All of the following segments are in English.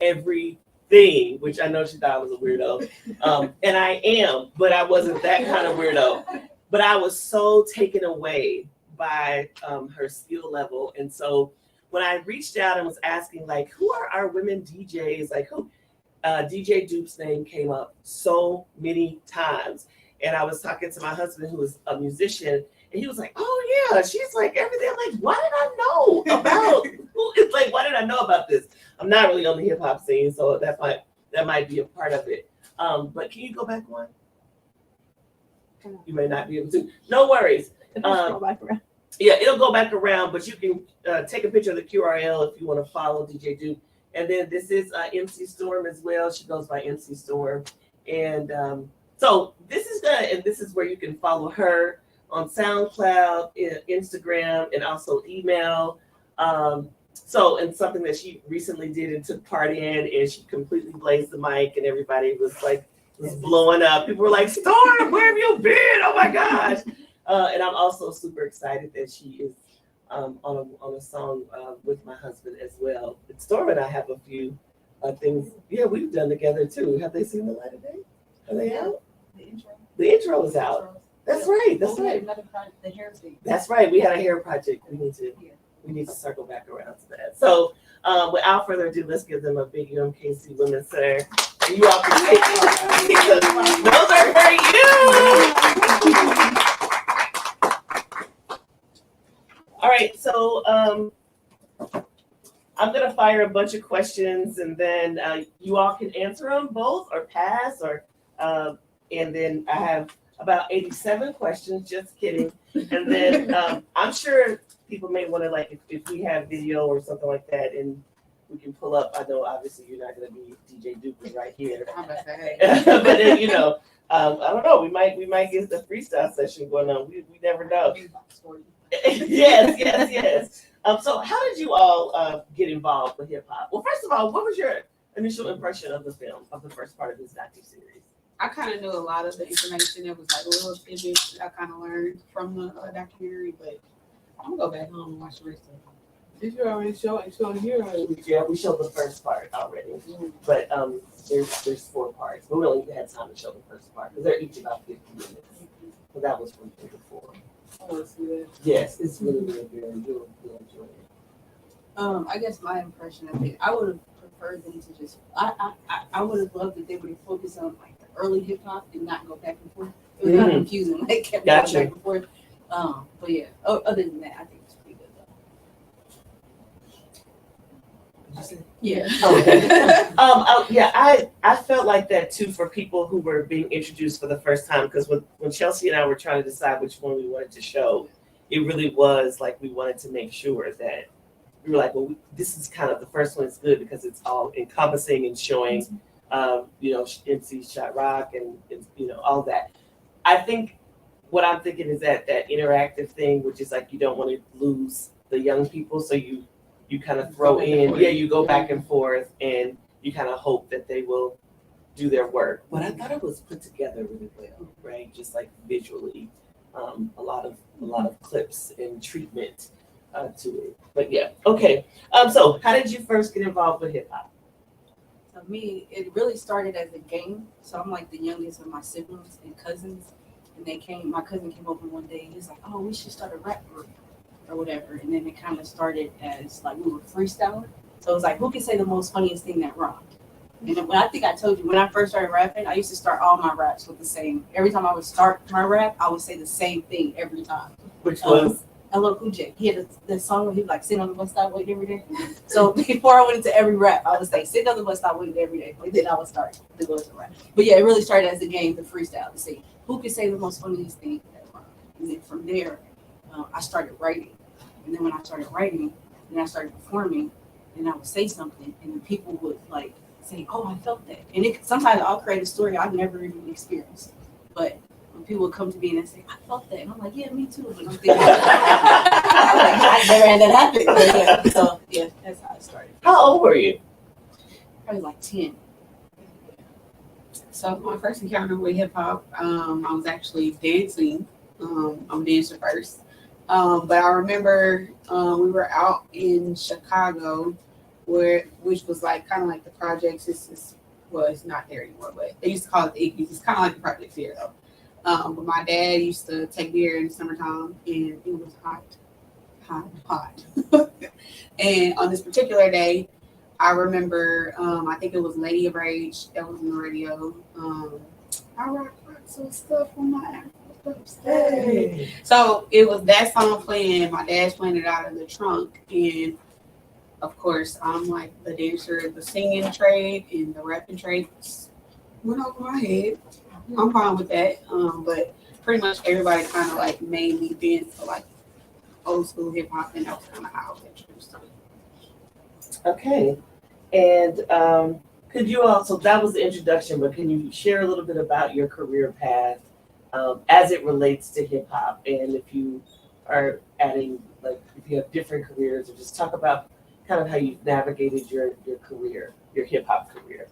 everything, which I know she thought I was a weirdo. And I am, but I wasn't that kind of weirdo. But I was so taken away by her skill level. And so when I reached out and was asking, like, who are our women DJs? Like, who? DJ Doop's name came up so many times. And I was talking to my husband, who was a musician, and he was like, "Oh yeah, she's like everything." I'm like, "Why did I know about? It's like, why did I know about this?" I'm not really on the hip hop scene, so that might be a part of it. But can you go back one? You may not be able to. No worries. Go back around. Yeah, it'll go back around, but you can take a picture of the QRL if you want to follow DJ Doop. And then this is MC Storm as well. She goes by MC Storm, and so this is where you can follow her on SoundCloud, Instagram, and also email. And something that she recently did and took part in, and she completely blazed the mic, and everybody was blowing up. People were like, "Storm, where have you been? Oh my gosh!" And I'm also super excited that she is on a song with my husband as well. And Storm and I have a few things. Yeah, we've done together too. Have they seen the light of day? Are they out? The intro is out. That's right. That's right. The hair thing. That's right. We had a hair project. We need to circle back around to that. So without further ado, let's give them a big UMKC Women's Center. And you all can take those are for you. All right, so I'm gonna fire a bunch of questions, and then you all can answer them both or pass, or and then I have about 87 questions. Just kidding. And then I'm sure people may want to, like, if we have video or something like that, and we can pull up. I know obviously you're not gonna be DJ Doop right here, but then I don't know. We might get the freestyle session going on. We never know. Yes. So how did you all get involved with hip hop? Well, first of all, what was your initial impression of the film, of the first part of this docu-series? I kind of knew a lot of the information. It was like little tidbits that I kind of learned from the documentary, but I'm gonna go back home and watch the rest of it. Did you already show here? Yeah, we showed the first part already, but there's 4 parts. But we only had time to show the first part because they're each about 50 minutes. So that was from 3 to 4. I want to see that. Yes, it's really good. You'll enjoy it. I guess my impression of it, I would have preferred them to just. I would have loved if they would have focused on like the early hip hop and not go back and forth. It was kind of confusing. They kept going back and forth. But yeah, other than that, I think it's pretty good though. Yeah. Yeah, I felt like that too for people who were being introduced for the first time, because when Chelsea and I were trying to decide which one we wanted to show, it really was like we wanted to make sure that we were like, well, this is kind of the first one is good because it's all encompassing and showing, MC Shot Rock and all that. I think what I'm thinking is that interactive thing, which is like you don't want to lose the young people, so you kind of throw in, you go back and forth, and you kind of hope that they will do their work. But I thought it was put together really well, right? Just like visually, a lot of clips and treatment to it. But yeah, okay. So how did you first get involved with hip hop? For me, it really started as a game. So I'm like the youngest of my siblings and cousins, and my cousin came over one day and he was like, "Oh, we should start a rap group." Or whatever, and then it kind of started as like we were freestyling. So it was like, who can say the most funniest thing that rhymed? And then I think I told you when I first started rapping, I used to start all my raps with the same. Every time I would start my rap, I would say the same thing every time. Which was LL Cool J. He had the song where he would like sit on the bus stop waiting every day. So before I went into every rap, I would say sit on the bus stop waiting every day. But then I would start to go to rap. But yeah, it really started as a game, the freestyle, to see who could say the most funniest thing that rhymed. And then from there, I started writing. And then when I started writing, then I started performing, and I would say something, and then people would like say, "Oh, I felt that." And sometimes I'll create a story I've never even experienced. But when people would come to me and they say, "I felt that," and I'm like, "Yeah, me too." But I'm thinking, I never had that happen. But so that's how it started. How old were you? Probably like 10. So my first encounter with hip hop, I was actually dancing. I'm a dancer first. But I remember we were out in Chicago which was like kind of like the projects. It's not there anymore, but they used to call it the Iggy's. It's kind of like the projects here though. But my dad used to take me there in the summertime, and it was hot. And on this particular day, I remember, I think it was Lady of Rage that was on the radio. I rock some stuff on my Afro. Hey. So it was that song playing. My dad's playing it out of the trunk, and of course, I'm like the dancer, the singing trade and the rapping trade went over my head. I'm fine with that. But pretty much everybody kind of like made me dance to like old school hip hop, and that was kind of how I was introduced to it. Okay. And could you also, that was the introduction, but can you share a little bit about your career path as it relates to hip hop? And if you are adding, like, if you have different careers, or just talk about kind of how you've navigated your career, your hip hop career.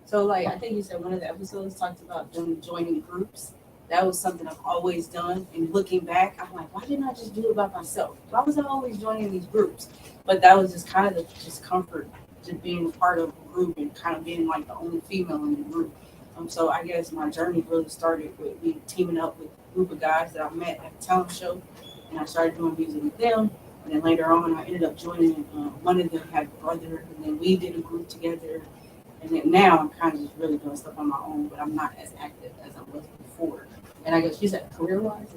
So like I think you said one of the episodes talked about joining groups. That was something I've always done. And looking back, I'm like, why didn't I just do it by myself? Why was I always joining these groups? But that was just kind of the discomfort, just being a part of a group and kind of being like the only female in the group. So I guess my journey really started with me teaming up with a group of guys that I met at a talent show, and I started doing music with them. And then later on, I ended up joining. One of them had a brother, and then we did a group together. And then now I'm kind of just really doing stuff on my own, but I'm not as active as I was before. And I guess you said career-wise,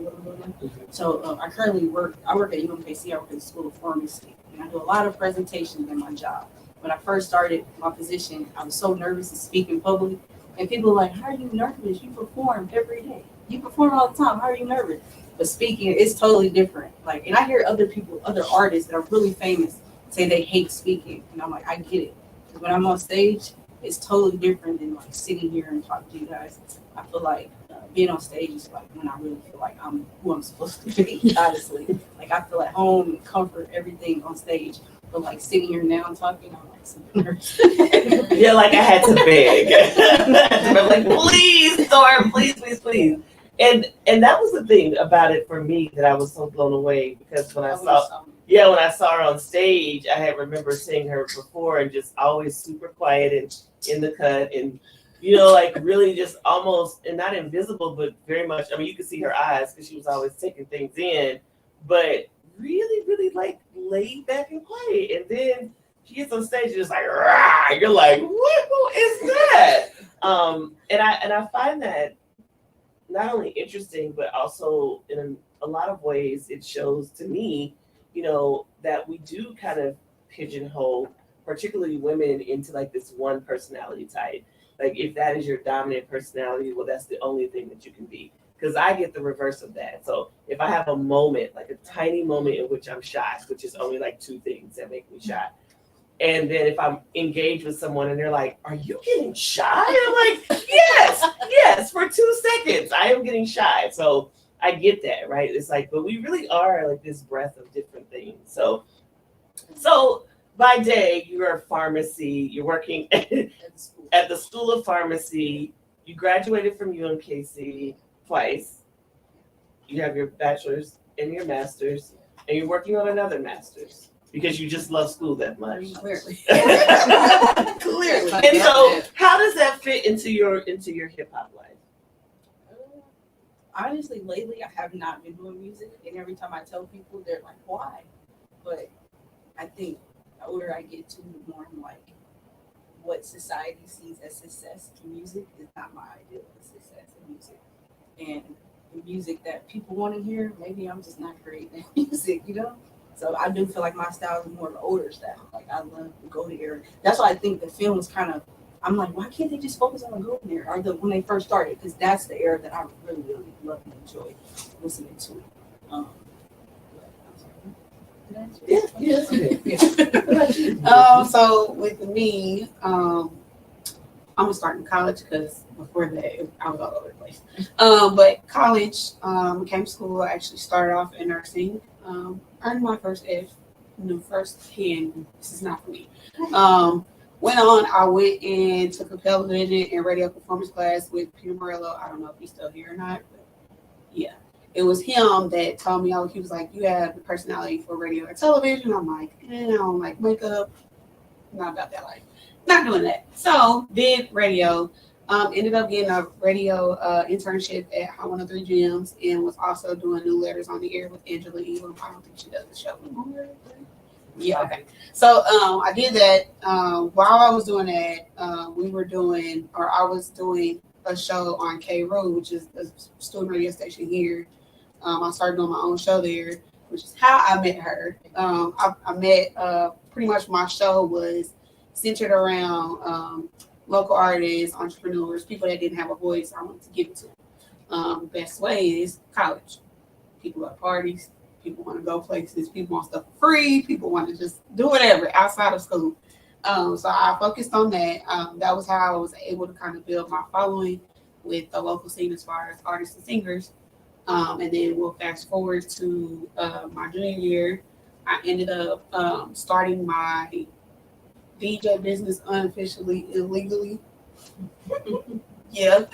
So I currently work at UMKC. I work at the School of Pharmacy, and I do a lot of presentations in my job. When I first started my position, I was so nervous to speak in public, and people were like, "How are you nervous? You perform every day. You perform all the time. How are you nervous?" But speaking is totally different. Like, and I hear other artists that are really famous say they hate speaking, and I'm like, I get it. Because when I'm on stage, it's totally different than like sitting here and talking to you guys. I feel like being on stage is like when I really feel like I'm who I'm supposed to be, honestly. Like I feel at home and comfort, everything on stage. But like sitting here now and talking, I'm like super nervous. Yeah, like I had to beg. I'm like, please, Storm, please. And that was the thing about it for me that I was so blown away, because when I saw her on stage, I had remember seeing her before and just always super quiet and in the cut, and like really just almost, and not invisible, but very much. I mean, you could see her eyes because she was always taking things in, but really like laid back and quiet. And then she gets on stage and just like, rah! You're like, what? Who is that? And I find that not only interesting, but also in a lot of ways, it shows to me, that we do kind of pigeonhole, particularly women, into like this one personality type. Like if that is your dominant personality, well, that's the only thing that you can be. Because I get the reverse of that. So if I have a moment, like a tiny moment in which I'm shy, which is only like 2 things that make me shy. And then if I'm engaged with someone and they're like, "Are you getting shy?" I'm like, yes, for 2 seconds, I am getting shy. So I get that, right? It's like, but we really are like this breadth of different things. So by day, you're a pharmacy, you're working at the School of Pharmacy, you graduated from UMKC twice, you have your bachelor's and your master's, and you're working on another master's. Because you just love school that much. Clearly. Clearly. And so how does that fit into your hip hop life? Honestly, lately I have not been doing music, and every time I tell people, they're like, "Why?" But I think the older I get to, the more I'm like, what society sees as success in music is not my ideal of success in music. And the music that people want to hear, maybe I'm just not creating that music, So I do feel like my style is more of an older style. Like I love the golden era. That's why I think the film is kind of, I'm like, why can't they just focus on the golden era, or when they first started? Because that's the era that I really, really love and enjoy listening to. So with me, I'm gonna start in college because before that I was all over the place. But college, came to school. I actually started off in nursing. Earned my first F, first hand. This is not for me. Went on. I went and took a television and radio performance class with Peter Morello. I don't know if he's still here or not, but yeah. it was him that told me, he was like, you have the personality for radio or television. I'm like, I don't like makeup. Not about that life. Not doing that. So did radio. Ended up getting a radio internship at Hot 103 Gems and was also doing new letters on the air with Angela Elam. I don't think she does the show anymore. Yeah, okay. So I did that. While I was doing that, I was doing a show on K-Roo, which is a student radio station here. I started doing my own show there, which is how I met her. I met, pretty much my show was centered around local artists, entrepreneurs, people that didn't have a voice. I wanted to give it to them. Best way is college. People go to parties. People want to go places. People want stuff for free. People want to just do whatever outside of school. So I focused on that. That was how I was able to kind of build my following with the local scene as far as artists and singers. And then we'll fast forward to my junior year. I ended up starting my DJ business unofficially, illegally. Yeah.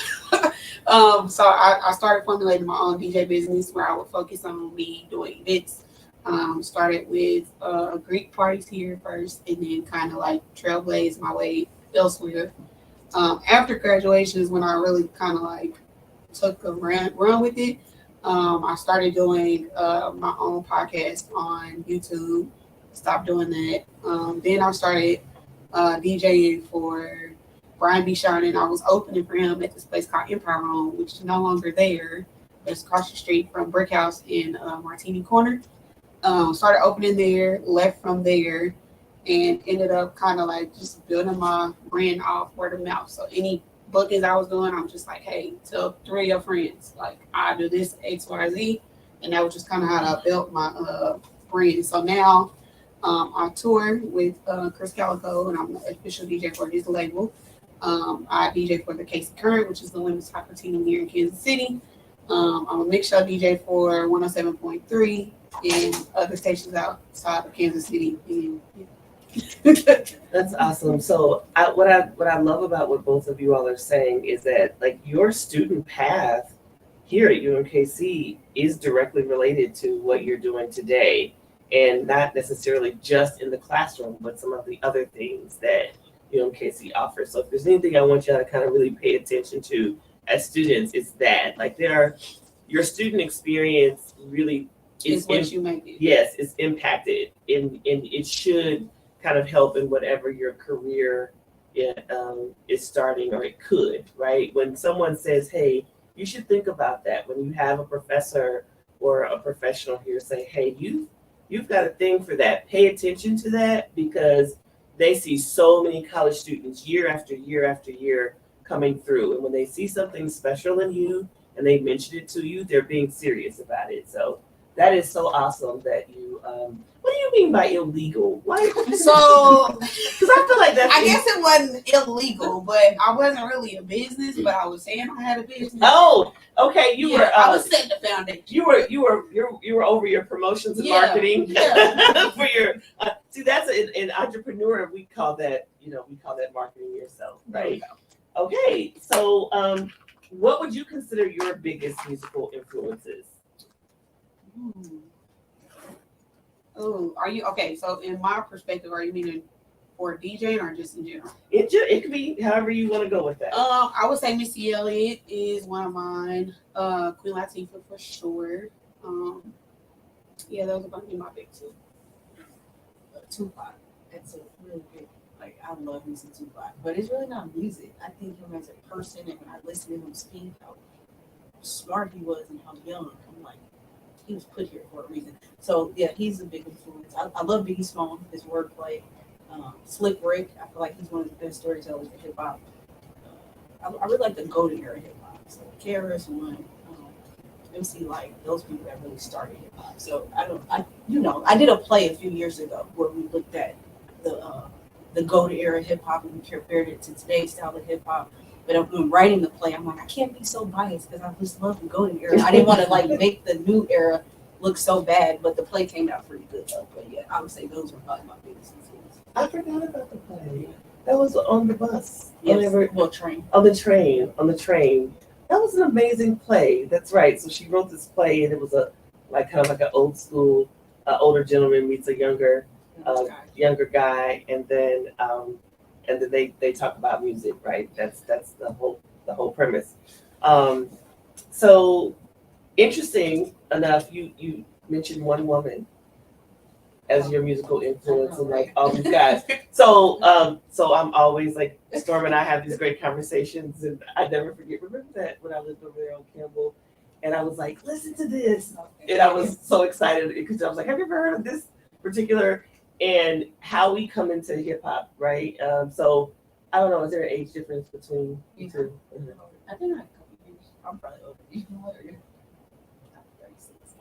So I started formulating my own DJ business where I would focus on me doing events. Started with Greek parties here first, and then kind of like trailblaze my way elsewhere. After graduation is when I really kind of like took a run with it. I started doing my own podcast on YouTube. Stopped doing that. Then I started DJing for Brian B. Shannon. I was opening for him at this place called Empire Room, which is no longer there. It's across the street from Brick House in Martini Corner. Started opening there, left from there, and ended up kind of like just building my brand off word of mouth. So any bookings I was doing, I'm just like, hey, tell 3 of your friends, like I do this X, Y, Z, and that was just kind of how I built my brand. So now I tour with Krizz Kaliko, and I'm the official DJ for his label. I DJ for the Casey Current, which is the women's soccer team here in Kansas City. I'm a mix show DJ for 107.3 and other stations outside of Kansas City. That's awesome. So what I love about what both of you all are saying is that like your student path here at UMKC is directly related to what you're doing today, and not necessarily just in the classroom, but some of the other things that UMKC offers. So if there's anything I want y'all to kind of really pay attention to as students, it's that like your student experience really is what you make it. Yes, it's impacted, and it should kind of help in whatever your career is starting, or it could, right? When someone says, hey, you should think about that. When you have a professor or a professional here say, hey, you've got a thing for that. Pay attention to that, because they see so many college students year after year after year coming through. And when they see something special in you and they mention it to you, they're being serious about it. So that is so awesome that you, what do you mean by illegal? Why? So, because I feel like that's. I guess it wasn't illegal, but I wasn't really a business, but I was saying I had a business. Oh, okay. You were. I was setting the foundation. You were over your promotions and marketing for your. See, that's an entrepreneur. We call that marketing yourself, right? Okay, so what would you consider your biggest musical influences? Oh, are you okay? So, in my perspective, are you meaning for DJing or just in general? It could be however you want to go with that. I would say Missy Elliott is one of mine. Queen Latifah for sure. Yeah, those are going to be my big two. Tupac. That's a really big. Like, I love me some Tupac, but it's really not music. I think him as a person, and when I listen to him speak, how smart he was and how young. I'm like, he was put here for a reason. So yeah, he's a big influence. I love Biggie Smalls, his wordplay. Slick Rick, I feel like he's one of the best storytellers in hip hop. I really like the golden era hip hop. So KRS-One, MC Light, those people that really started hip hop. So I did a play a few years ago where we looked at the golden era hip hop and we compared it to today's style of hip hop. But when writing the play, I'm like, I can't be so biased because I just love the golden era. I didn't want to like make the new era look so bad, but the play came out pretty good though. But yeah, I would say those were probably my biggest influences. I forgot about the play. That was on the bus. Yes. Train. On the train. That was an amazing play. That's right. So she wrote this play, and it was a like kind of like an old school, older gentleman meets a younger guy, and then they talk about music, right? That's the whole premise. So interesting enough, you mentioned one woman as your musical influence, and like all these guys. So I'm always like, Storm and I have these great conversations, and I never forget. Remember that when I lived over there on Campbell, and I was like, listen to this, and I was so excited because I was like, have you ever heard of this particular? And how we come into hip hop, right? So I don't know, is there an age difference between you two? I think like a couple years. I'm probably over you.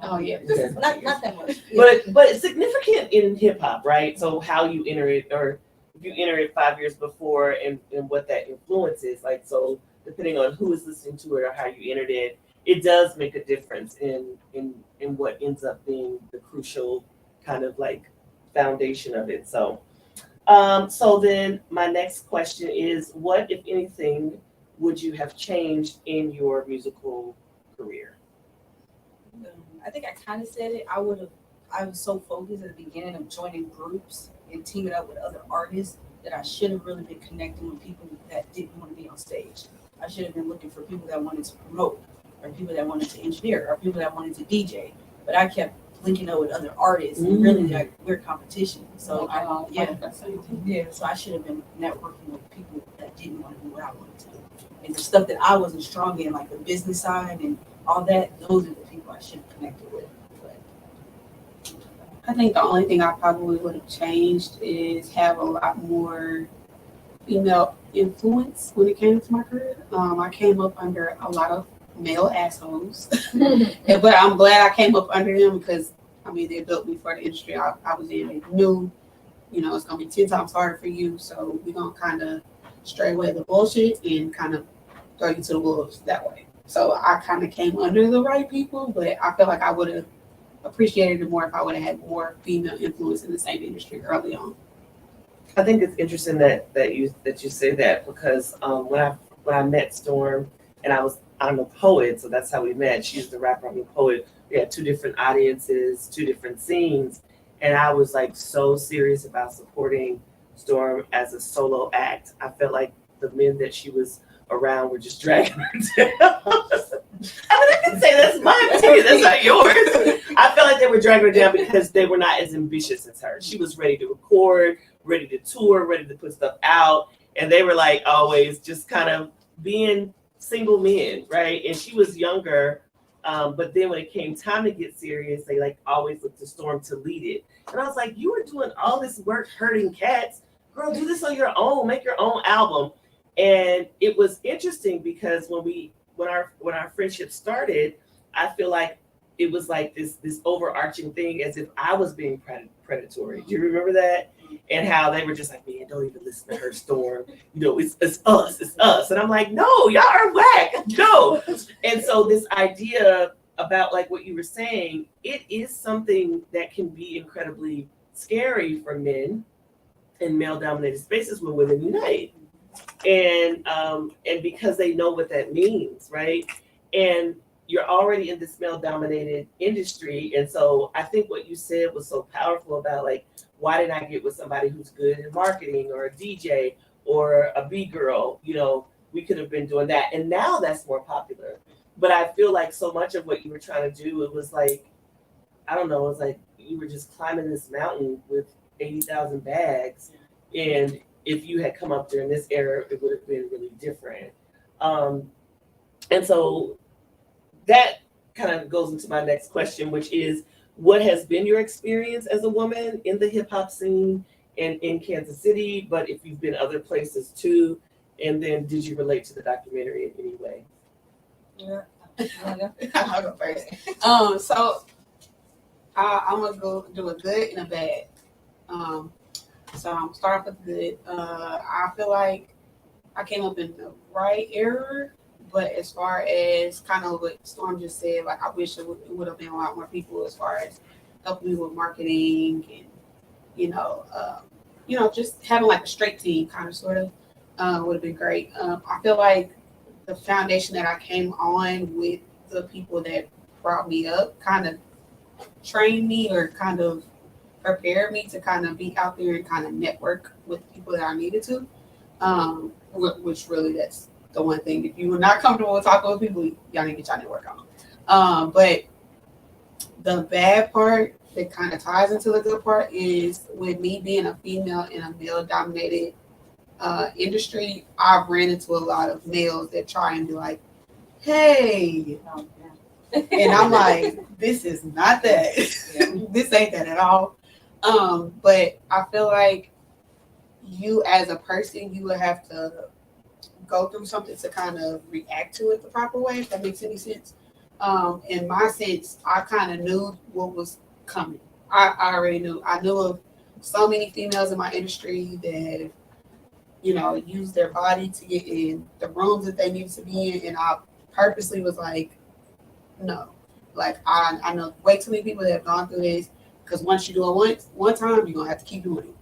Oh yeah, Okay. Not that much. But it's significant in hip hop, right? So how you enter it, or if you enter it 5 years before, and what that influence is, like, so depending on who is listening to it or how you entered it, it does make a difference in what ends up being the crucial kind of like foundation of it. So then my next question is, what, if anything, would you have changed in your musical career? I think I kind of said it. I was so focused at the beginning of joining groups and teaming up with other artists that I should have really been connecting with people that didn't want to be on stage. I should have been looking for people that wanted to promote, or people that wanted to engineer, or people that wanted to DJ. But I kept linking up with other artists, and really like we're competition. So so I should have been networking with people that didn't want to do what I wanted to do. And the stuff that I wasn't strong in, like the business side and all that, those are the people I should have connected with. But I think the only thing I probably would have changed is have a lot more female influence when it came to my career. I came up under a lot of male assholes, but I'm glad I came up under them because I mean they built me for the industry I was in. They knew, it's gonna be 10 times harder for you, so we're gonna kind of stray away the bullshit and kind of throw you to the wolves that way. So I kind of came under the right people, but I feel like I would have appreciated it more if I would have had more female influence in the same industry early on. I think it's interesting that you say that, because when I met Storm, and I'm a poet, so that's how we met. She's the rapper, I'm a poet. We had two different audiences, two different scenes, and I was like so serious about supporting Storm as a solo act. I felt like the men that she was around were just dragging her down. I can say that's my opinion, that's not yours. I felt like they were dragging her down because they were not as ambitious as her. She was ready to record, ready to tour, ready to put stuff out, and they were like always just kind of being single men, right? And she was younger, but then when it came time to get serious, they like always looked to Storm to lead it. And I was like, you were doing all this work hurting cats, girl, do this on your own, make your own album. And it was interesting because when our friendship started, I feel like it was like this overarching thing, as if I was being predatory. Do you remember that? And how they were just like, man, don't even listen to her, Storm. It's us. And I'm like, no, y'all are whack. No. And so this idea about like what you were saying, it is something that can be incredibly scary for men in male-dominated spaces when women unite. And because they know what that means, right? And you're already in this male-dominated industry. And so I think what you said was so powerful about like, why didn't I get with somebody who's good in marketing, or a DJ, or a B-girl? We could have been doing that. And now that's more popular. But I feel like so much of what you were trying to do, it was like, I don't know, it was like you were just climbing this mountain with 80,000 bags. And if you had come up during this era, it would have been really different. And so that kind of goes into my next question, which is, what has been your experience as a woman in the hip hop scene and in Kansas City, but if you've been other places too, and then did you relate to the documentary in any way? Yeah. I'll go first. So I'm gonna go do a good and a bad. So I'm start off with good. I feel like I came up in the right era, but as far as kind of what Storm just said, like I wish it would have been a lot more people as far as helping me with marketing and just having like a straight team, kind of sort of would have been great. I feel like the foundation that I came on with, the people that brought me up kind of trained me or kind of prepared me to kind of be out there and kind of network with people that I needed to. Which really, that's the one thing. If you were not comfortable with talking with people, y'all need to get y'all network on. But the bad part that kind of ties into the good part is with me being a female in a male-dominated industry, I've ran into a lot of males that try and be like, hey, and I'm like, this is not that. This ain't that at all. But I feel like you as a person, you would have to go through something to kind of react to it the proper way, if that makes any sense. In my sense, I kind of knew what was coming. I already knew. I knew of so many females in my industry that, you know, use their body to get in the rooms that they needed to be in, and I purposely was like, no. Like, I know way too many people that have gone through this, because once you do it one time, you're going to have to keep doing it.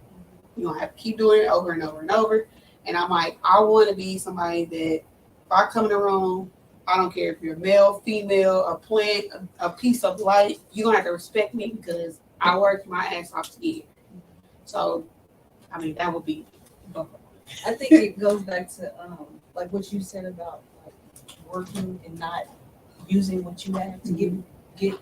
You're going to have to keep doing it over and over and over. And I'm like, I want to be somebody that if I come in a room, I don't care if you're male, female, a plant, a piece of light, you're going to have to respect me because I worked my ass off to get here. So, I mean, that would be. I think it goes back to like what you said about like working and not using what you have to get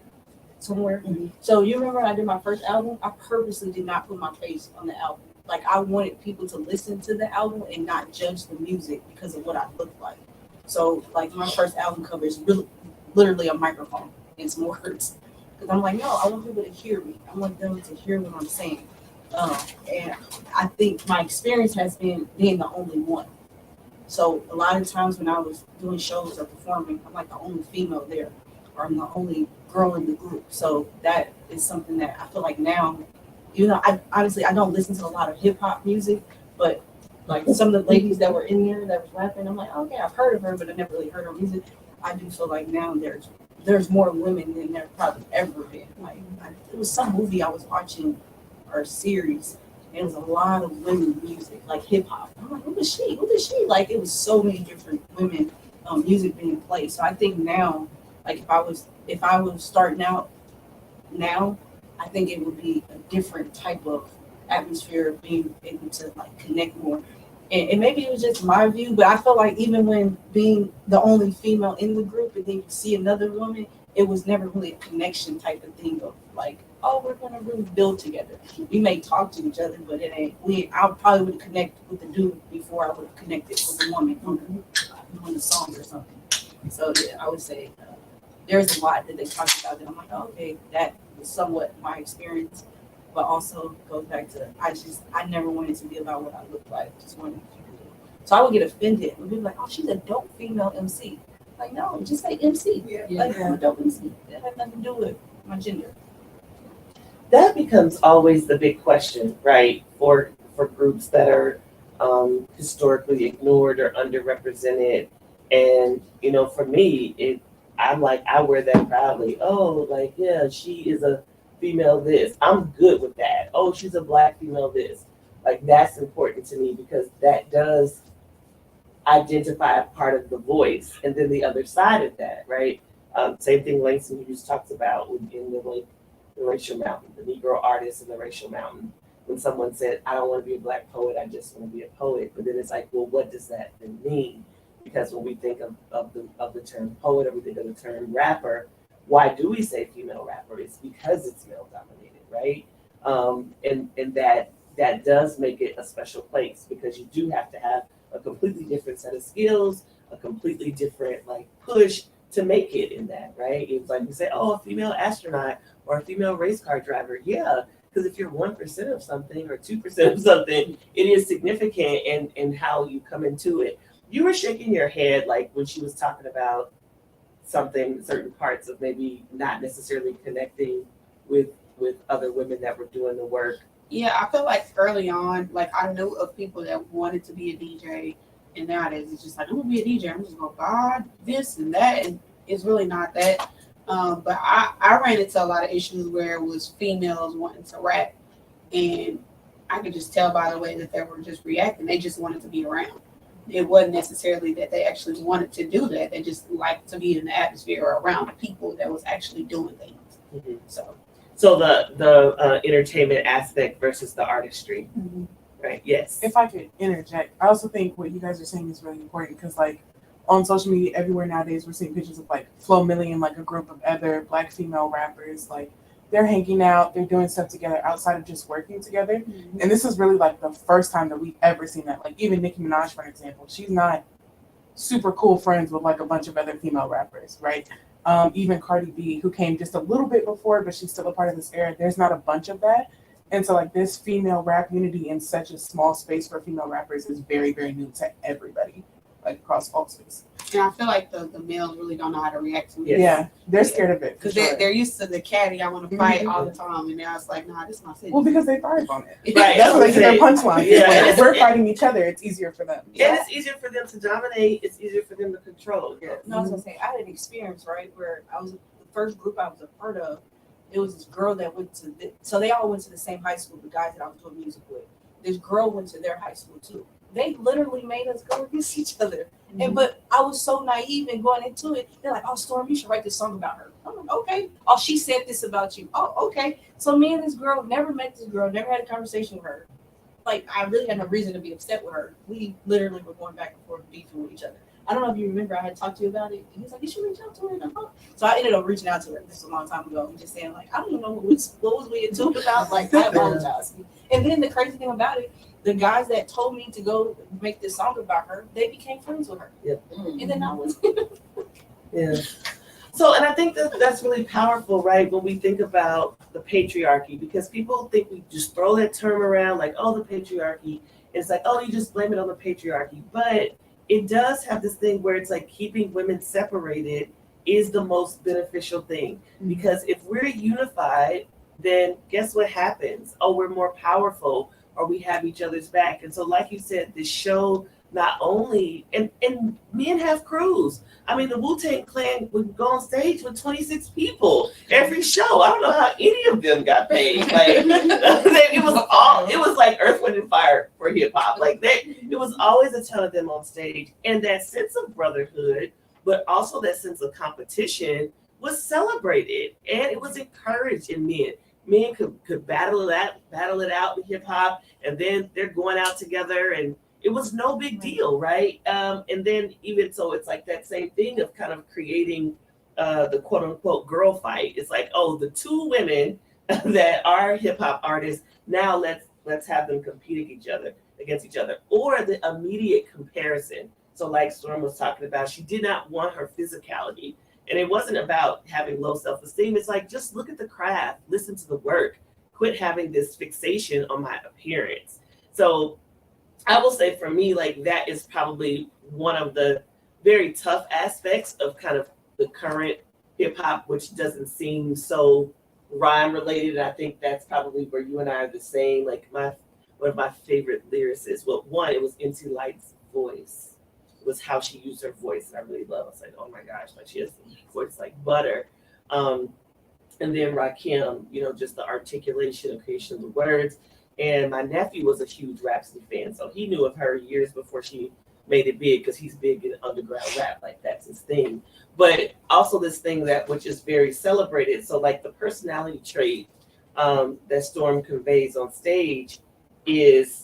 somewhere. Mm-hmm. So you remember I did my first album? I purposely did not put my face on the album. Like, I wanted people to listen to the album and not judge the music because of what I looked like. So like my first album cover is really literally a microphone and some words. Because I'm like, no, I want people to hear me. I want them to hear what I'm saying. And I think my experience has been being the only one. So a lot of times when I was doing shows or performing, I'm like the only female there, or I'm the only girl in the group. So that is something that I feel like now, you know, I honestly don't listen to a lot of hip hop music, but like some of the ladies that were in there that was rapping, I'm like, okay, I've heard of her, but I never really heard her music. I do feel like now there's more women than there probably ever been. Like, it was some movie I was watching or series, and it was a lot of women music, like hip hop. I'm like, who is she? Who is she? Like, it was so many different women music being played. So I think now, like if I was starting out now, I think it would be a different type of atmosphere of being able to like connect more. And maybe it was just my view, but I felt like even when being the only female in the group and then you see another woman, it was never really a connection type of thing of like, oh, we're gonna really build together. We may talk to each other, but it ain't. I probably would connect with the dude before I would have connected with the woman on the song or something. So yeah, I would say there's a lot that they talked about that I'm like, oh, okay, that was somewhat my experience. But also goes back to I never wanted to be about what I looked like. Just wanted people to. So I would get offended when people like, oh, she's a dope female MC. Like, no, just say MC. Yeah. Like, I'm a dope MC. That has nothing to do with my gender. That becomes always the big question, right? For groups that are historically ignored or underrepresented. And, you know, for me, I'm like, I wear that proudly. Oh, like, yeah, she is a female this. I'm good with that. Oh, she's a black female this. Like, that's important to me because that does identify a part of the voice. And then the other side of that, right? Same thing Langston Hughes talks about in the racial mountain, the Negro artist in the racial mountain. When someone said, I don't want to be a black poet, I just want to be a poet. But then it's like, well, what does that then mean? Because when we think of the term poet or we think of the term rapper, why do we say female rapper? It's because it's male dominated, right? And that does make it a special place because you do have to have a completely different set of skills, a completely different like push to make it in that, right? It's like you say, oh, a female astronaut or a female race car driver. Yeah, because if you're 1% of something or 2% of something, it is significant in how you come into it. You were shaking your head like when she was talking about something, certain parts of maybe not necessarily connecting with other women that were doing the work. Yeah, I feel like early on, like I knew of people that wanted to be a DJ, and nowadays it's just like, I'm gonna be a DJ. I'm just gonna buy this and that, and it's really not that. But I ran into a lot of issues where it was females wanting to rap, and I could just tell by the way that they were just reacting. They just wanted to be around. it wasn't necessarily that they actually wanted to do that. They just liked to be in the atmosphere or around people that was actually doing things. Mm-hmm. So the entertainment aspect versus the artistry, right? Yes. If I could interject, I also think what you guys are saying is really important because, like, on social media everywhere nowadays, we're seeing pictures of like Flo Milli and like a group of other Black female rappers. Like, they're hanging out, they're doing stuff together outside of just working together. Mm-hmm. And this is really like the first time that we've ever seen that. Like, even Nicki Minaj, for example, she's not super cool friends with like a bunch of other female rappers, right? Even Cardi B, who came just a little bit before, but she's still a part of this era. There's not a bunch of that. And so like this female rap unity in such a small space for female rappers is very, very new to everybody, like across all space. And I feel like the males really don't know how to react to it. Yeah, they're scared of it. Because they're used to the caddy, I want to fight all the time. And now it's like, nah, this is my city. Well, because they thrive on it. Right. That's what they get their punchline. Yeah. If we're fighting each other, it's easier for them. And it's easier for them to dominate. It's easier for them to control. Yeah. No, I was gonna say I had an experience, right, where I was the first group I was a part of. It was this girl that went to so they all went to the same high school. The guys that I was doing music with. This girl went to their high school too. They literally made us go against each other. Mm-hmm. And but I was so naive and going into it. They're like, "Oh, Storm, you should write this song about her." I'm like, "Okay." "Oh, she said this about you." "Oh, okay." So me and this girl never met this girl, never had a conversation with her. Like, I really had no reason to be upset with her. We literally were going back and forth beefing with each other. I don't know if you remember, I had talked to you about it. And he's like, "You should reach out to her." So I ended up reaching out to her. This was a long time ago. And just saying, like, I don't even know what was we into about. Like, I apologize. And then the crazy thing about it, the guys that told me to go make this song about her, they became friends with her. Yep. And then I was. Yeah. So, and I think that's really powerful, right? When we think about the patriarchy, because people think we just throw that term around like, oh, the patriarchy. It's like, oh, you just blame it on the patriarchy. But it does have this thing where it's like keeping women separated is the most beneficial thing. Because if we're unified, then guess what happens? Oh, we're more powerful, or we have each other's back. And so, like you said, this show not only, and men have crews. I mean, the Wu-Tang Clan would go on stage with 26 people every show. I don't know how any of them got paid. Like, it was like Earth, Wind, and Fire for hip hop. Like, it was always a ton of them on stage. And that sense of brotherhood, but also that sense of competition was celebrated, and it was encouraged in men. Men could battle it out in hip hop, and then they're going out together, and it was no big deal, right? And then even so, it's like that same thing of kind of creating the quote unquote girl fight. It's like, oh, the two women that are hip hop artists, now let's have them compete against each other, or the immediate comparison. So like Storm was talking about, she did not want her physicality. And it wasn't about having low self-esteem. It's like, just look at the craft, listen to the work, quit having this fixation on my appearance. So I will say for me, like, that is probably one of the very tough aspects of kind of the current hip hop, which doesn't seem so rhyme related. And I think that's probably where you and I are the same. Like, one of my favorite lyricists, well, one, it was MC Light's voice. Was how she used her voice, and I really love. I was like, oh my gosh, like, she has a voice like butter. And then Rakim, just the articulation and creation of the words. And my nephew was a huge Rhapsody fan, so he knew of her years before she made it big, because he's big in underground rap, like that's his thing. But also this thing which is very celebrated. So like the personality trait that Storm conveys on stage is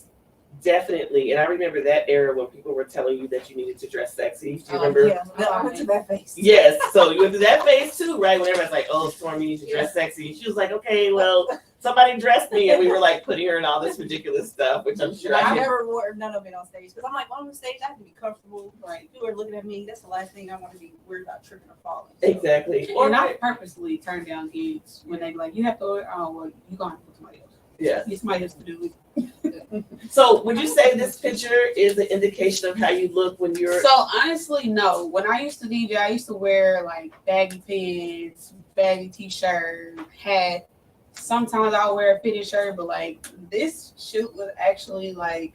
definitely, and I remember that era when people were telling you that you needed to dress sexy. Do you remember? Yeah, I went to that phase. Yes, so you went to that phase too, right? When everybody's like, oh, Storm, you need to dress sexy. She was like, okay, well, somebody dressed me, and we were like putting her in all this ridiculous stuff, which I'm sure I never wore none of it on stage, because I'm like, on the stage, I have to be comfortable. Right? People are looking at me. That's the last thing I want to be worried about, tripping or falling. So. Exactly. And I purposely turn down gigs when they be like, you have to wear, oh, well, you're going to have to put somebody else. Yeah. Get somebody else to do it. So would you say this picture is an indication of how you look when you're... So honestly, no. When I used to DJ, I used to wear like baggy pants, baggy t-shirt, hat. Sometimes I'll wear a fitted shirt, but like this shoot was actually like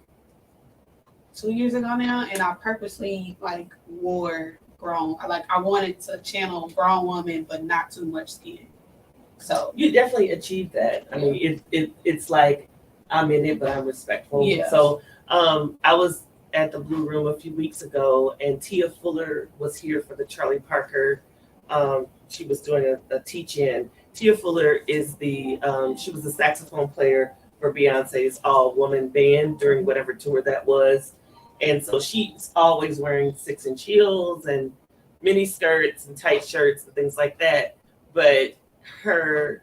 2 years ago now, and I purposely like wore grown. I wanted to channel grown woman, but not too much skin. So you definitely achieved that. I mean, it's like, I'm in it, but I'm respectful. Yeah. So I was at the Blue Room a few weeks ago, and Tia Fuller was here for the Charlie Parker. She was doing a teach-in. Tia Fuller is she was the saxophone player for Beyonce's all-woman band during whatever tour that was. And so she's always wearing 6-inch heels and mini skirts and tight shirts and things like that. But her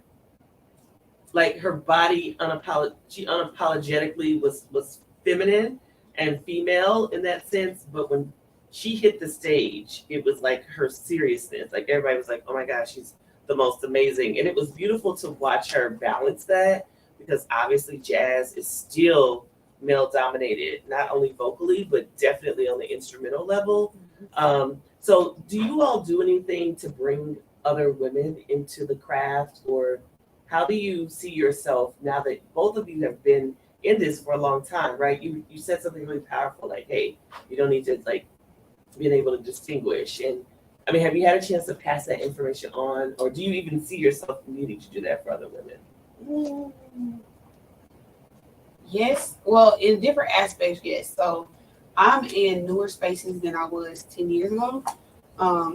body she unapologetically was feminine and female in that sense. But when she hit the stage, it was like her seriousness. Like everybody was like, oh my gosh, she's the most amazing. And it was beautiful to watch her balance that, because obviously jazz is still male dominated, not only vocally, but definitely on the instrumental level. So do you all do anything to bring other women into the craft, or how do you see yourself now that both of you have been in this for a long time, right? You said something really powerful, like, hey, you don't need to like being able to distinguish. And I mean, have you had a chance to pass that information on, or do you even see yourself needing to do that for other women? Yes, well, in different aspects, yes. So I'm in newer spaces than I was 10 years ago.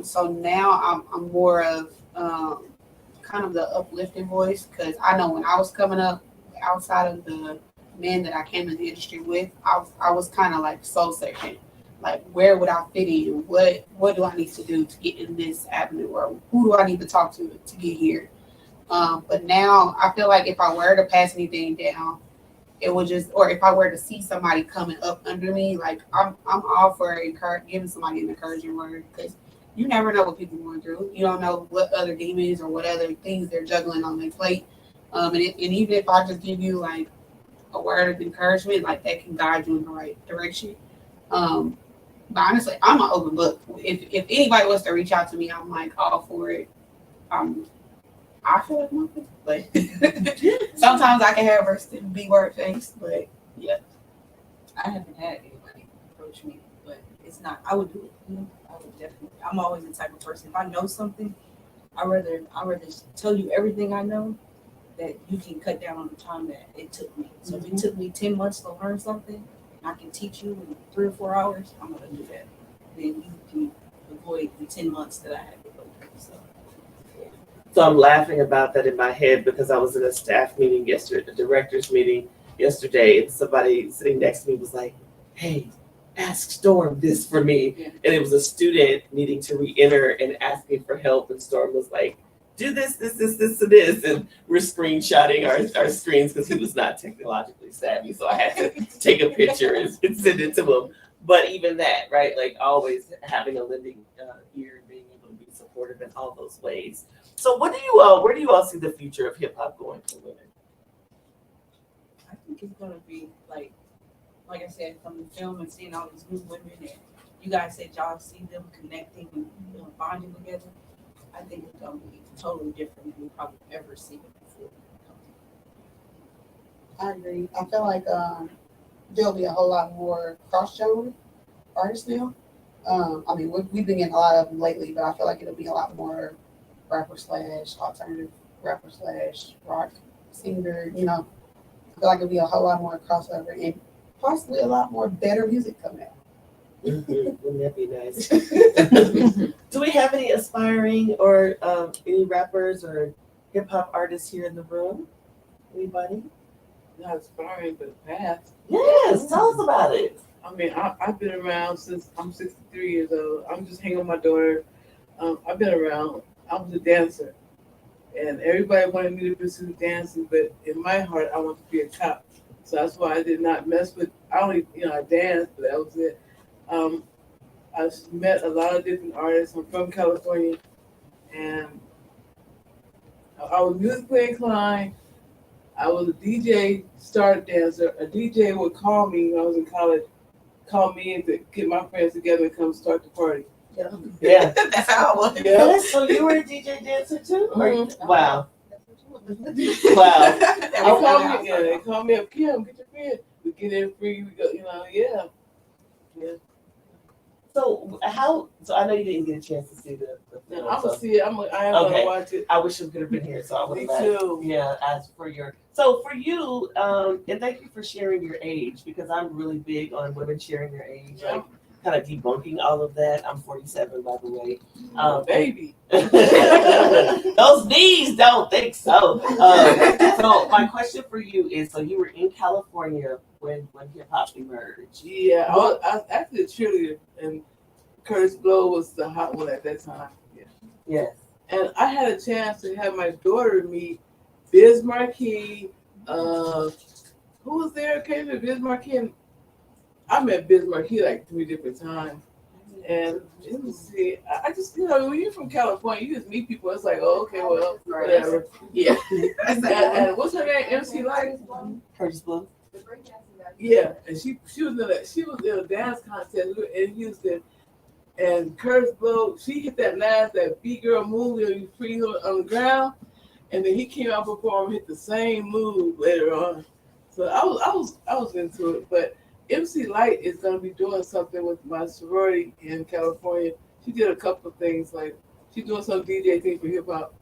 So now I'm more of kind of the uplifting voice, because I know when I was coming up, outside of the men that I came in the industry with, I was kind of like soul searching. Like, where would I fit in? What do I need to do to get in this avenue? Or who do I need to talk to get here? But now I feel like if I were to pass anything down, it would just, or if I were to see somebody coming up under me, like I'm all for giving somebody an encouraging word, because you never know what people are going through. You don't know what other demons or what other things they're juggling on their plate. And even if I just give you like a word of encouragement, like that can guide you in the right direction. But honestly, I'm an open book. If anybody wants to reach out to me, I'm like all for it. I feel like nothing, but sometimes I can have a B-word face, but yeah. I haven't had anybody approach me, but it's not. I would do it. You know, I would definitely. I'm always the type of person. If I know something, I rather tell you everything I know, that you can cut down on the time that it took me. So if it took me 10 months to learn something, and I can teach you in 3 or 4 hours, I'm gonna do that. Then you can avoid the 10 months that I had to go through. So I'm laughing about that in my head because I was in a staff meeting yesterday, a director's meeting yesterday, and somebody sitting next to me was like, hey, ask Storm this for me. Yeah. And it was a student needing to re-enter and asking for help, and Storm was like, do this, and this. And we're screenshotting our screens because he was not technologically savvy. So I had to take a picture and send it to him. But even that, right? Like always having a lending ear and being able to be supportive in all those ways. So where do you all see the future of hip hop going for women? I think it's gonna be like I said, from the film and seeing all these new women, and you guys said y'all see them connecting and bonding together. I think it's gonna be totally different than we probably ever seen it before. I agree. I feel like there'll be a whole lot more cross-genre artists now. I mean, we've been getting a lot of them lately, but I feel like it'll be a lot more rapper / alternative rapper / rock singer. You know, I feel like it'll be a whole lot more crossover and possibly a lot more better music coming out. Wouldn't that be nice? Do we have any aspiring or any rappers or hip hop artists here in the room? Anybody? Not aspiring, but past. Yes, tell us about it. I mean, I've been around since I'm 63 years old. I'm just hanging with my daughter. I've been around. I was a dancer, and everybody wanted me to pursue dancing, but in my heart, I wanted to be a cop. So that's why I did not mess with. I danced, but that was it. I met a lot of different artists. I'm from California, and I was musically inclined. I was a DJ, started dancer. A DJ would call me when I was in college, call me and to get my friends together and come start the party. Yeah. That's how I was. Yeah. So you were a DJ dancer too? Mm-hmm. Wow. Wow. They call me up, Kim, get your friend. We get in free, we go, yeah. So So I know you didn't get a chance to see the film. I'm so gonna see it. I am Okay. gonna watch it. I wish you could have been here, so I would Me have. too. Yeah, as for your. So for you, and thank you for sharing your age because I'm really big on women sharing their age, like kind of debunking all of that. I'm 47, by the way. Baby. Those knees don't think so. So my question for you is: so you were in California when hip hop emerged. Yeah, I was actually a cheerleader, and Curtis Blow was the hot one at that time. Yeah. Yes. And I had a chance to have my daughter meet Biz Markie. Who was there? Came to Biz Markie, and I met Biz Markie like 3 different times. And let me see, I just, when you're from California, you just meet people. It's like, oh, okay, well, whatever. Yeah. and what's her name? MC Light? Curtis Blow. Yeah, and she was in a dance contest in Houston, and Krizz Blow, she hit that beat girl move where you freeze on the ground, and then he came out before him, hit the same move later on. So I was into it, but MC Light is gonna be doing something with my sorority in California. She did a couple of things, like she's doing some DJ thing for hip hop.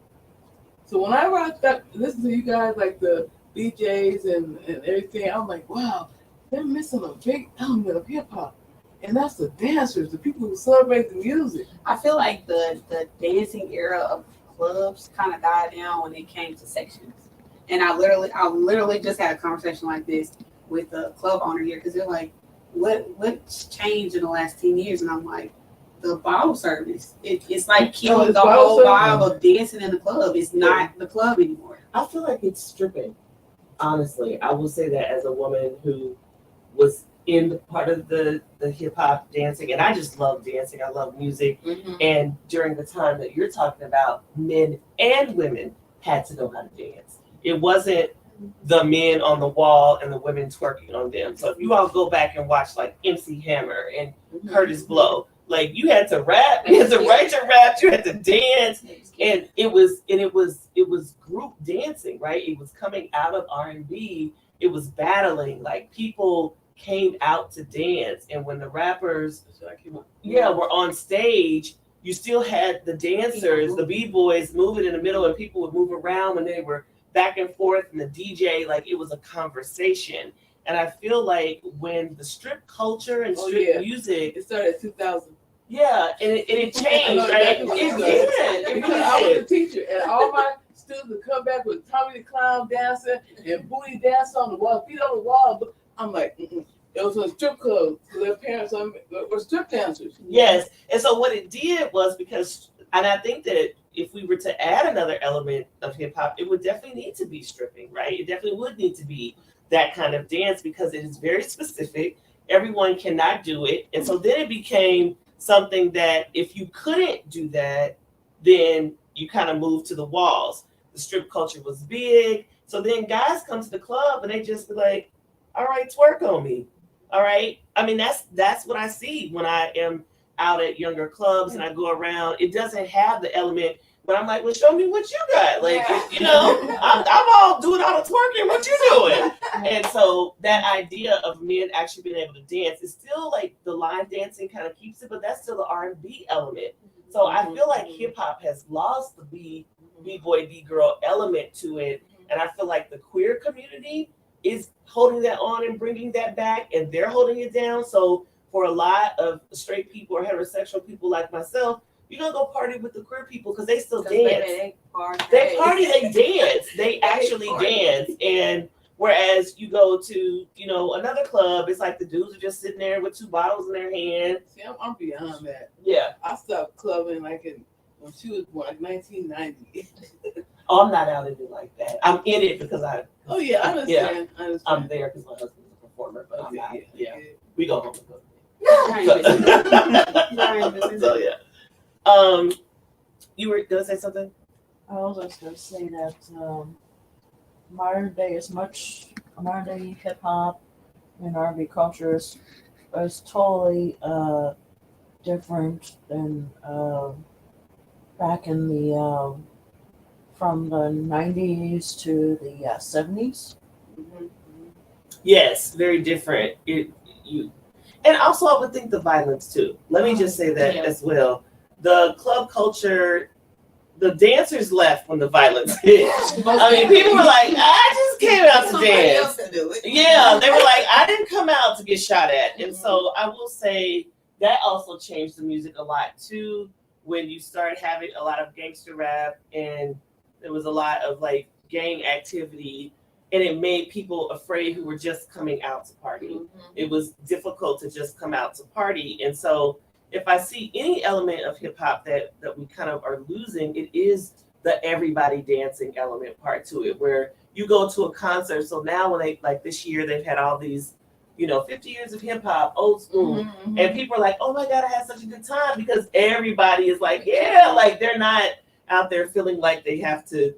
So whenever I listen to you guys, like the DJs and everything, I'm like, wow, they're missing a big element of hip hop. And that's the dancers, the people who celebrate the music. I feel like the dancing era of clubs kind of died down when it came to sections. And I literally just had a conversation like this with the club owner here because they're like, what's changed in the last 10 years? And I'm like, the bottle service. It's like killing the whole vibe of dancing in the club. It's not the club anymore. I feel like it's stripping. Honestly, I will say that as a woman who was in the part of the hip hop dancing, and I just love dancing. I love music. Mm-hmm. And during the time that you're talking about, men and women had to know how to dance. It wasn't the men on the wall and the women twerking on them. So if you all go back and watch like MC Hammer and Curtis Blow, like you had to rap, you had to write your raps, you had to dance, and it was group dancing, right? It was coming out of R&B. It was battling, like people came out to dance, and when the rappers, were on stage, you still had the dancers, the b-boys moving in the middle, and people would move around when they were back and forth, and the DJ, like it was a conversation. And I feel like when the strip culture and strip music, it started in 2000. Yeah, and it changed, right? Because I was a teacher, and all my students would come back with Tommy the Clown dancing and booty dance on the wall, feet on the wall. I'm like, it was a strip club. Their parents were strip dancers. Yes, and so what it did was and I think that if we were to add another element of hip hop, it would definitely need to be stripping, right? It definitely would need to be that kind of dance because it is very specific. Everyone cannot do it. And so then it became something that if you couldn't do that, then you kind of moved to the walls. The strip culture was big. So then guys come to the club and they just be like, all right, twerk on me. All right. I mean, that's what I see when I am out at younger clubs and I go around. It doesn't have the element, but I'm like, well, show me what you got. Like, I'm all doing all the twerking. What you doing? And so that idea of men actually being able to dance is still like the line dancing kind of keeps it, but that's still the R&B element. So I feel like hip hop has lost the B-boy, B-girl element to it. And I feel like the queer community is holding that on and bringing that back, and they're holding it down. So for a lot of straight people or heterosexual people like myself, you're gonna go party with the queer people because they still dance. They party, they dance. They actually dance. And whereas you go to, another club, it's like the dudes are just sitting there with 2 bottles in their hand. See, I'm beyond that. Yeah. I stopped clubbing when she was born, like 1990. Oh, I'm not out in it like that. I'm in it because I understand. Yeah, I understand. I'm there because my husband's a performer, but I'm not. Yeah. We go home and cook. So yeah. You were gonna say something? I was just gonna say that modern day hip hop and R&B culture is totally different than back in the from the 90s to the 70s. Yes, very different. And also, I would think the violence too. Let me just say that as well. The club culture, the dancers left when the violence hit. I mean, people were like, I just came out to dance. Yeah, they were like, I didn't come out to get shot at. And so I will say that also changed the music a lot too, when you started having a lot of gangster rap and there was a lot of like gang activity, and it made people afraid who were just coming out to party. It was difficult to just come out to party. And so if I see any element of hip hop that we kind of are losing, it is the everybody dancing element part to it, where you go to a concert. So now when they, like this year, they've had all these, 50 years of hip hop, old school, and people are like, oh my God, I had such a good time, because everybody is like, yeah, like they're not out there feeling like they have to,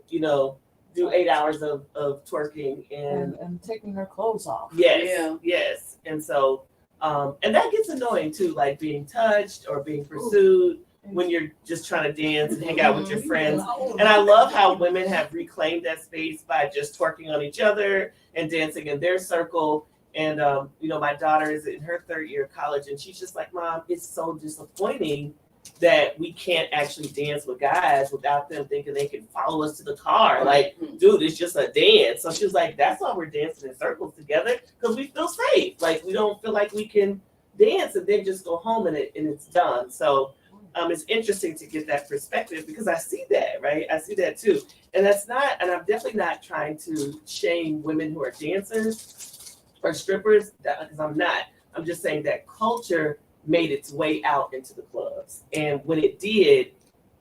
do 8 hours of twerking and taking their clothes off. Yes. And so, and that gets annoying too, like being touched or being pursued when you're just trying to dance and hang out with your friends. And I love how women have reclaimed that space by just twerking on each other and dancing in their circle. And, my daughter is in her 3rd year of college, and she's just like, Mom, it's so disappointing that we can't actually dance with guys without them thinking they can follow us to the car. Like, dude, it's just a dance. So she was like, that's why we're dancing in circles together, because we feel safe. Like, we don't feel like we can dance and then just go home and it's done. So it's interesting to get that perspective, because I see that, right? I see that too. And I'm definitely not trying to shame women who are dancers or strippers, because I'm not. I'm just saying that culture made its way out into the clubs. And when it did,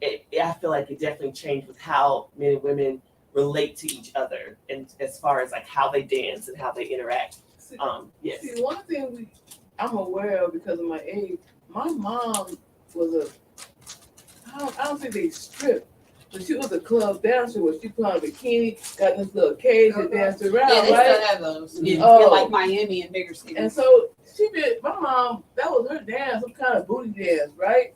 I feel like it definitely changed with how men and women relate to each other, and as far as like how they dance and how they interact. Yes. See, one thing I'm aware of because of my age, my mom was I don't think they stripped, but she was a club dancer where she put on a bikini, got this little cage and danced around, Yeah, they right? still have those. In Oh. like Miami and bigger cities. And so she did, my mom, that was her dance, some kind of booty dance, right?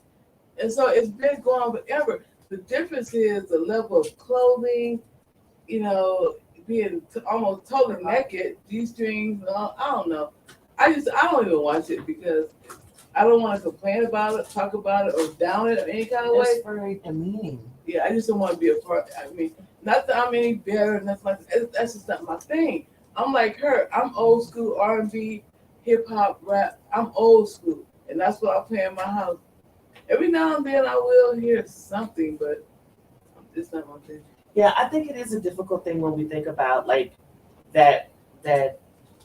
And so it's been going on forever. The difference is the level of clothing, being almost totally naked, G-strings, I don't know. I don't even watch it because I don't want to complain about it, talk about it, or down it in any kind of way. It's very demeaning. Yeah, I just don't want to be a part. I mean, not that I'm any better, nothing like that. That's just not my thing. I'm like her. I'm old school R&B, hip hop, rap. I'm old school, and that's what I play in my house. Every now and then I will hear something, but it's not my thing. Yeah, I think it is a difficult thing when we think about like that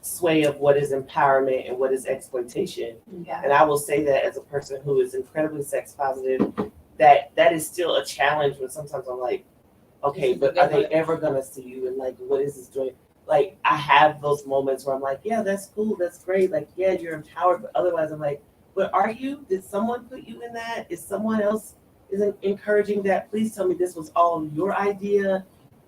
sway of what is empowerment and what is exploitation. Yeah. And I will say that as a person who is incredibly sex positive, that is still a challenge when sometimes I'm like, okay, but are they ever gonna see you, and like what is this doing? Like I have those moments where I'm like, yeah, that's cool, that's great, like yeah, you're empowered, but otherwise I'm like, but are you? Did someone put you in that? Is someone else isn't encouraging that? Please tell me this was all your idea,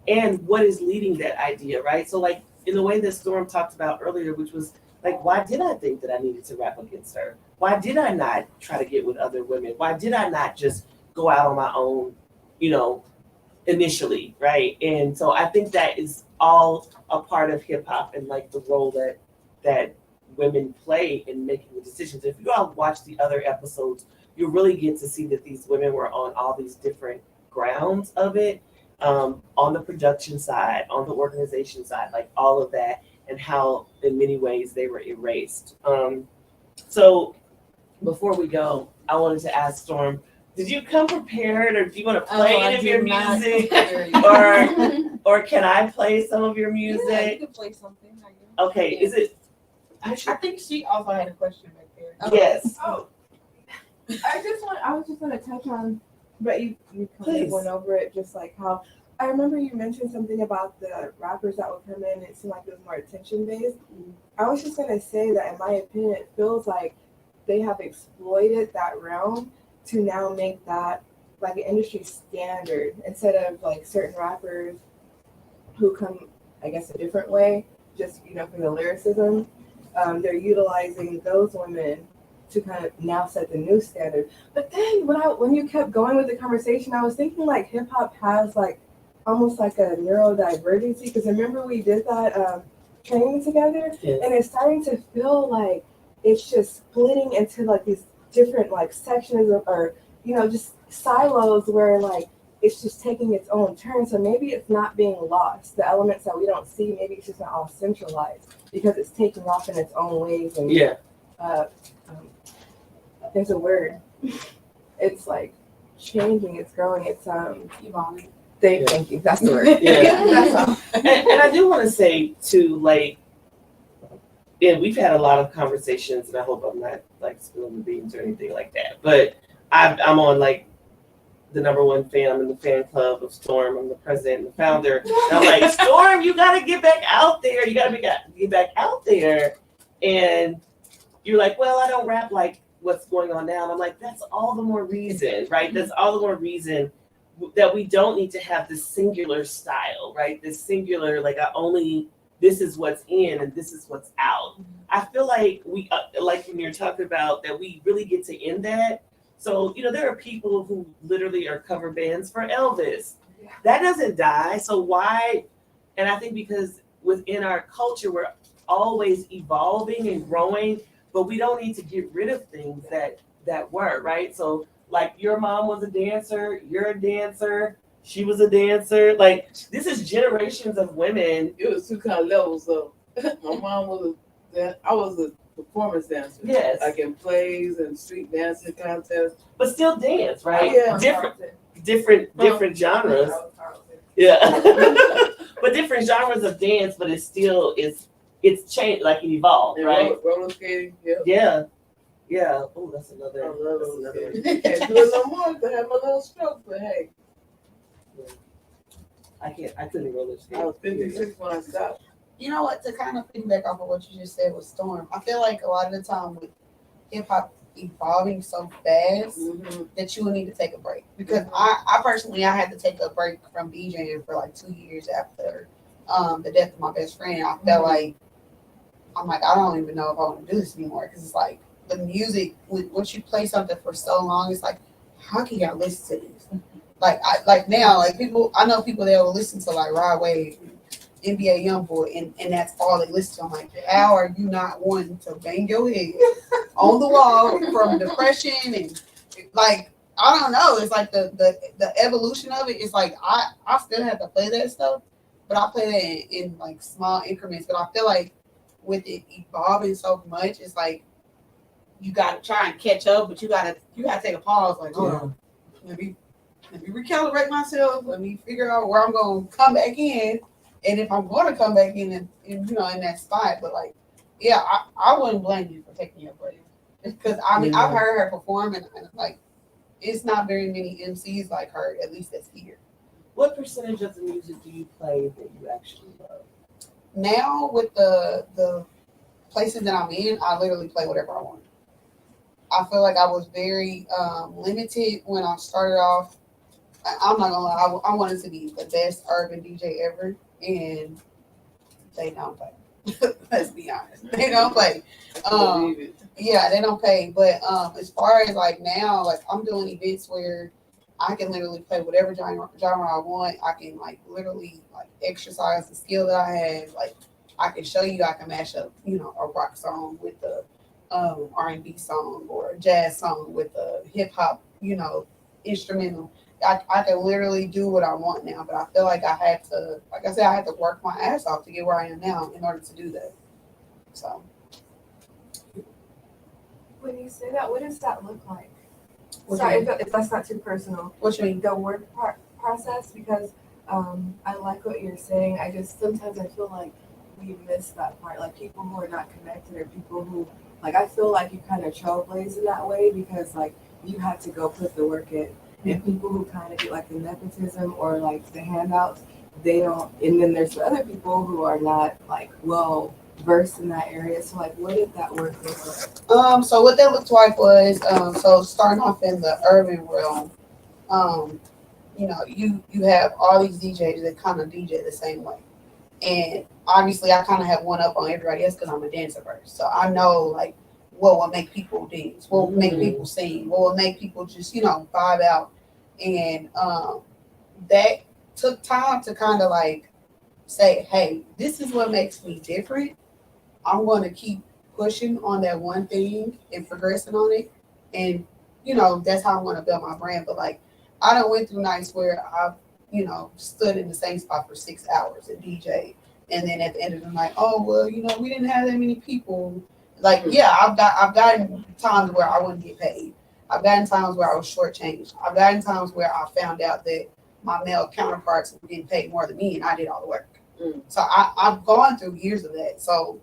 and what is leading that idea, right? So like in the way that Storm talked about earlier, which was like, why did I think that I needed to rap against her? Why did I not try to get with other women? Why did I not just go out on my own, initially, right? And so I think that is all a part of hip hop and like the role that women play in making the decisions. If you go out and watch the other episodes, you really get to see that these women were on all these different grounds of it, on the production side, on the organization side, like all of that, and how in many ways they were erased. So before we go, I wanted to ask Storm, did you come prepared, or do you want to play any of your music, or can I play some of your music? Yeah, you can play something. Okay, Yeah. is it? I think she also had a question back there. Yes. Oh, I was just gonna touch on, but you kind Please. of went over it, just like how I remember you mentioned something about the rappers that would come in. It seemed like it was more attention based. I was just gonna say that in my opinion, it feels like they have exploited that realm to now make that like an industry standard instead of like certain rappers who come, I guess, a different way, just from the lyricism. They're utilizing those women to kind of now set the new standard. But then when you kept going with the conversation, I was thinking like hip hop has like almost like a neurodivergency, because remember we did that training together, Yes. and it's starting to feel like it's just splitting into like these different like sections or just silos where like it's just taking its own turn. So maybe it's not being lost. The elements that we don't see, maybe it's just not all centralized because it's taking off in its own ways. And there's a word. It's like changing. It's growing. It's evolving. Thank you. That's the word. Yeah. That's all. And I do want to say too, like, we've had a lot of conversations, and I hope I'm not like spilling the beans or anything like that. But I'm on like the #1 fan. I'm in the fan club of Storm. I'm the president and the founder. And I'm like, Storm, you gotta get back out there. You gotta get back out there. And you're like, well, I don't rap like what's going on now. And I'm like, that's all the more reason, right? That's all the more reason that we don't need to have this singular style, right? This singular, like this is what's in and this is what's out. I feel like we, like when you're talking about that, we really get to end that. So, there are people who literally are cover bands for Elvis. That doesn't die. So why? And I think because within our culture, we're always evolving and growing, but we don't need to get rid of things that were, right? So like your mom was a dancer, you're a dancer, she was a dancer. Like this is generations of women. It was two kind of levels though. My mom I was a performance dancer. Yes. Like in plays and street dancing contests. But still dance, right? Yeah. Different genres. Yeah. But different genres of dance, but it's still it's changed, like it evolved, And right? roller skating, yeah. Yeah. Oh, that's another. I love that's roller another. skating. Can't do it no more because I had my little stroke, but hey, I couldn't roller skate. I was 56 when I stopped. You know what? To kind of piggyback off of what you just said with Storm, I feel like a lot of the time with hip hop evolving so fast that you will need to take a break. Because I personally, I had to take a break from DJing for like 2 years after the death of my best friend. I felt like I'm like, I don't even know if I want to do this anymore because it's like the music. Once you play something for so long, it's like, how can y'all listen to this? Like now, like people, I know people that will listen to like Rod Wave, NBA Youngboy, and that's all they listen to. I'm like, how are you not wanting to bang your head on the wall from depression and like I don't know. It's like the evolution of it. It's like I still have to play that stuff, but I play that in like small increments. But I feel like with it evolving so much, it's like you gotta try and catch up, but you gotta take a pause. Like, hold on, let me recalibrate myself. Let me figure out where I'm gonna come back in. And if I'm going to come back in in that spot, but like, yeah, I wouldn't blame you for taking your break. Because I mean, I've heard her perform and like, it's not very many MCs like her, at least that's here. What percentage of the music do you play that you actually love? Now with the places that I'm in, I literally play whatever I want. I feel like I was very limited when I started off. I'm not gonna lie, I wanted to be the best urban DJ ever. And they don't play. Let's be honest. They don't play. Yeah, they don't pay. But as far as like now, like I'm doing events where I can literally play whatever genre I want. I can like literally like exercise the skill that I have. Like I can show you I can mash up, a rock song with a R&B song or a jazz song with a hip hop, instrumental. I can literally do what I want now, but I feel like I had to work my ass off to get where I am now in order to do that. So. When you say that, what does that look like? What Sorry, do you if that's not too personal. What you mean? The work process, because I like what you're saying. Sometimes I feel like we miss that part. Like people who are not connected or people who, like I feel like you kind of trailblaze in that way because like you had to go put the work in. And people who kind of get like the nepotism or like the handouts, they don't. And then there's the other people who are not like well versed in that area. So like, what did that work look like? So what that looked like was so starting off in the urban realm, you have all these DJs that kind of DJ the same way, and obviously I kind of have one up on everybody else because I'm a dancer first. So I know like what will make people dance, what will make people sing, what will make people just, vibe out. And that took time to kind of like say, hey, this is what makes me different. I'm going to keep pushing on that one thing and progressing on it. And, you know, that's how I want to build my brand. But like, I done went through nights where I've, you know, stood in the same spot for 6 hours and DJ. And then at the end of the night, oh, well, you know, we didn't have that many people. Like, yeah, I've gotten times where I wouldn't get paid. I've gotten times where I was shortchanged. I've gotten times where I found out that my male counterparts were getting paid more than me and I did all the work. So I've gone through years of that. So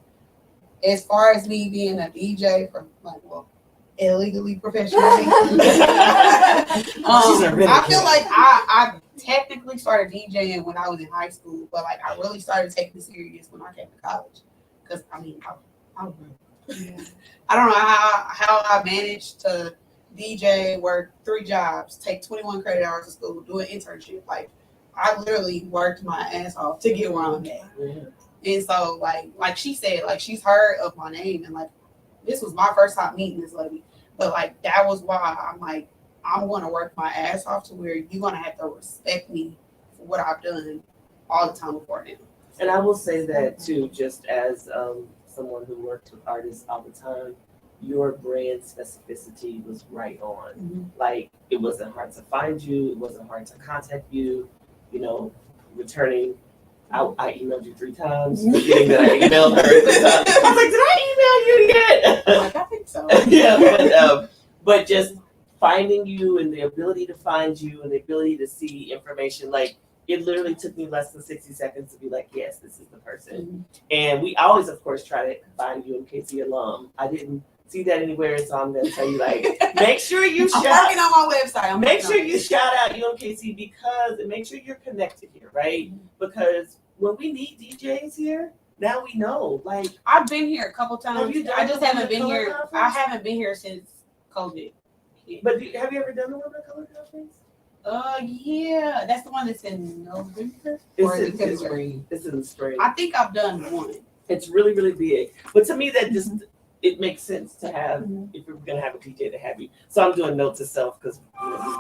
as far as me being a DJ from like, well, illegally professionally, I feel like I technically started DJing when I was in high school, but like I really started taking it serious when I came to college. Because I mean, I don't know how I managed to DJ, work 3 jobs, take 21 credit hours of school, do an internship. Like I literally worked my ass off to get where I'm at. And so like she said, like she's heard of my name and like this was my first time meeting this lady. But like that was why I'm like, I'm gonna work my ass off to where you're gonna have to respect me for what I've done all the time before now. And I will say that too, just as someone who works with artists all the time, your brand specificity was right on. Like it wasn't hard to find you, it wasn't hard to contact you, you know, returning. I emailed you 3 times, forgetting that I emailed her 3 times. I was like, did I email you yet? Like, I think so. Yeah, but just finding you and the ability to find you and the ability to see information, like it literally took me less than 60 seconds to be like, yes, this is the person. And we always, of course, try to find UMKC alum. I didn't see that anywhere, so I'm gonna tell you, like, make sure you I'm working on my website. Make sure you shout out UMKC because, and make sure you're connected here, right? Because when we need DJs here, now we know. Like I've been here a couple times. I just haven't been here. Conference? I haven't been here since COVID. But have you ever done the Women of Color Conference? Yeah, that's the one that's in November. It's in spring. It's in the spring. I think I've done one. It's really, really big. But to me, that just it makes sense to have if we're gonna have a DJ to have you. So I'm doing note to self because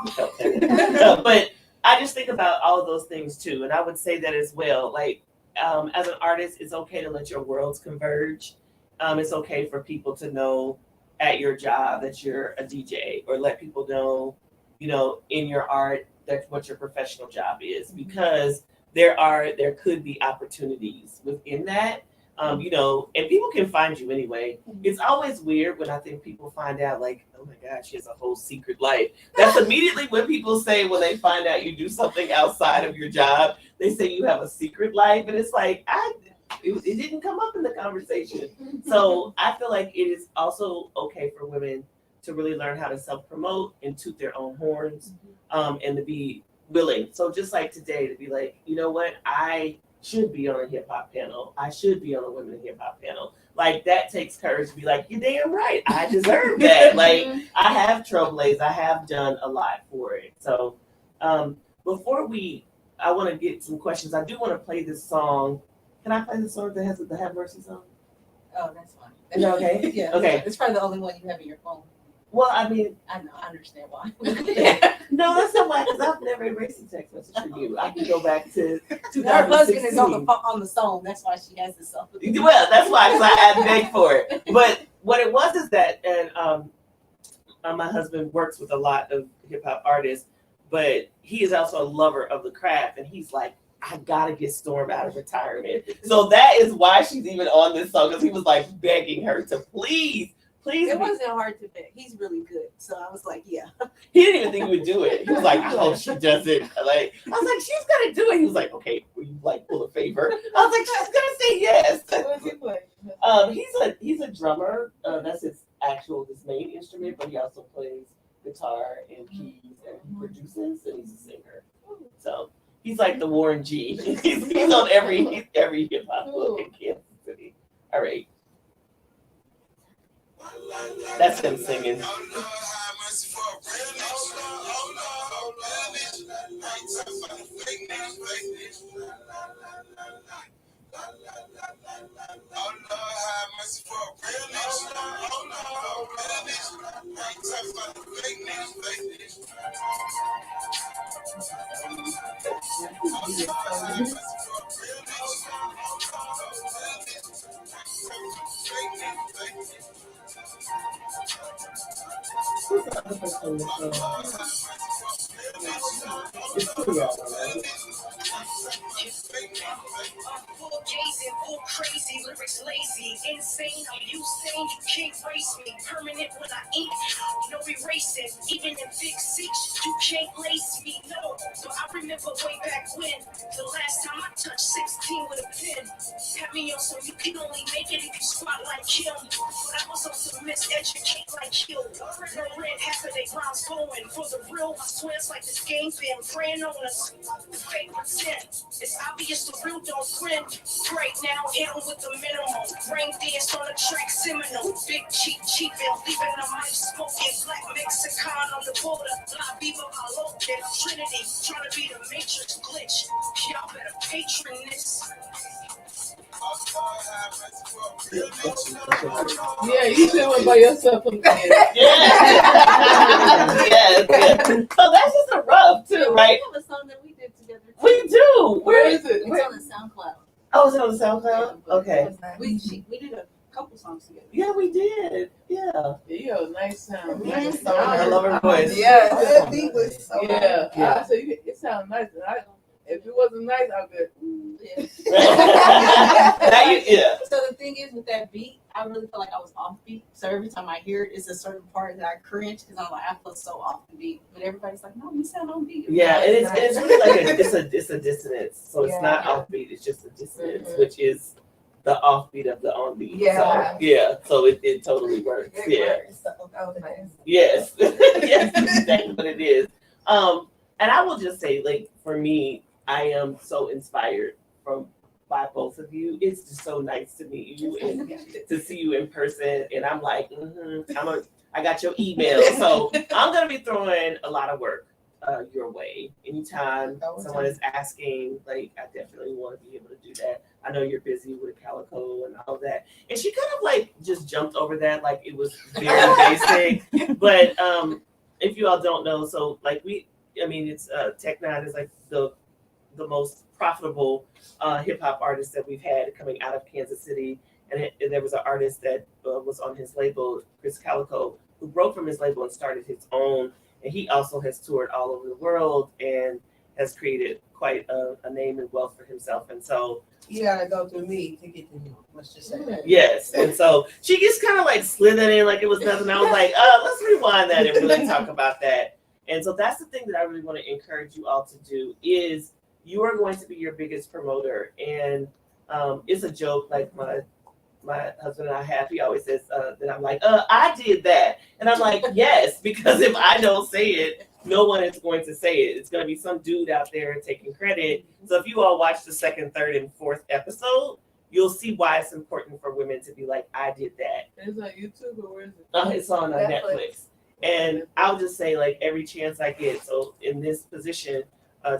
we felt that. But I just think about all of those things too, and I would say that as well. Like as an artist, it's okay to let your worlds converge. It's okay for people to know at your job that you're a DJ, or let people know, you know, in your art that's what your professional job is, because there could be opportunities within that. You know, and people can find you anyway. It's always weird when I think people find out, like, oh my gosh, she has a whole secret life. That's immediately when people say, when they find out you do something outside of your job, they say you have a secret life. And it's like, it didn't come up in the conversation. So I feel like it is also okay for women to really learn how to self-promote and toot their own horns, and to be willing. So just like today, to be like, you know what, I should be on a hip hop panel. I should be on a women in hip hop panel. Like that takes courage to be like, you're damn right. I deserve that. Like I have trailblazed. I have done a lot for it. So before I want to get some questions. I do want to play this song. Can I play the song that has the Have Mercy song? Oh, that's fine. Is that okay? Yeah. Okay. It's probably the only one you have in your phone. Well, I mean, I know. I understand why. no, that's not why, because I've never erased a text message from you. I can go back to 2016. Her husband is on the song. That's why she has this song. Well, that's why, because I had begged for it. But what it was is that, and my husband works with a lot of hip hop artists, but he is also a lover of the craft, and he's like, I gotta get Storm out of retirement. So that is why she's even on this song, because he was like begging her to please. It wasn't hard to pick. He's really good. So I was like, yeah. He didn't even think he would do it. He was like, I hope she does it. Like, I was like, she's gonna do it. He was like, okay, will you like pull a favor? I was like, she's gonna say yes. What does he play? He's a drummer. That's his main instrument, but he also plays guitar and keys, and he produces, and he's a singer. So he's like the Warren G. He's on every hip hop book in Kansas City. All right. That's him singing. Who's the other person on the show? It's two y'all, right? Full gazing, full crazy, lyrics lazy, insane. I'm you sane, you can't race me. Permanent when I ink, no erasing. Even in big six, you can't lace me. No, but I remember way back when the last time I touched 16 with a pen. Had me on some you can only make it if you squat like him. But I was on some miseducate like you. No red half of they rhymes going. For the real, I swear it's like this game been praying on us. The fake pretend. It's obvious the real don't grin. Right now, hit 'em with the minimum. Rain dance on the track, seminal. Big cheap, and leaving the mic smoking. Black Mexican on the border. La Viva Malote, Trinity. Trying to be the Matrix glitch. Y'all better patron this. Yeah, you should went by yourself. Yes. Yes. So that's just a rough too, right? We have a song that we did together. We do. Where is it? It's on the SoundCloud. Oh, is it on the SoundCloud? Okay. We did a couple songs together. Yeah, we did. Yeah. You have a nice sound. Yes. I love her voice. Yeah. That beat was so Yeah. Yeah. So it sounds nice. And if it wasn't nice, I'd be Now you, yeah. So the thing is with that beat, I really feel like I was off beat. So every time I hear it, it's a certain part that I cringe because I'm like, I feel so off the beat. But everybody's like, no, you sound on beat. Yeah, and it's really like it's a dissonance. So it's not offbeat, it's just a dissonance, which is the offbeat of the onbeat. Yeah. So, yeah. So it totally works. Yeah. That was nice. Yes. Yes, that's exactly what it is. And I will just say, like, for me, I am so inspired by both of you. It's just so nice to meet you and to see you in person. And I'm like, I got your email. So I'm gonna be throwing a lot of work your way. Anytime someone is asking, like, I definitely want to be able to do that. I know you're busy with Kaliko and all of that. And she kind of like just jumped over that like it was very basic. But if you all don't know, so like it's Tech Nine is like the most profitable hip hop artist that we've had coming out of Kansas City. And there was an artist that was on his label, Krizz Kaliko, who broke from his label and started his own. And he also has toured all over the world and has created quite a name and wealth for himself. And so You gotta go through me to get to him. Let's just say that. yes. And so she just kind of like slid that in like it was nothing. I was like, let's rewind that and really talk about that. And so that's the thing that I really want to encourage you all to do is you are going to be your biggest promoter. And it's a joke, like my husband and I have, he always says that I'm like, I did that. And I'm like, yes, because if I don't say it, no one is going to say it. It's going to be some dude out there taking credit. So if you all watch the second, third, and fourth episode, you'll see why it's important for women to be like, I did that. It's on YouTube or where is it? It's on Netflix. And I'll just say, like, every chance I get. So in this position,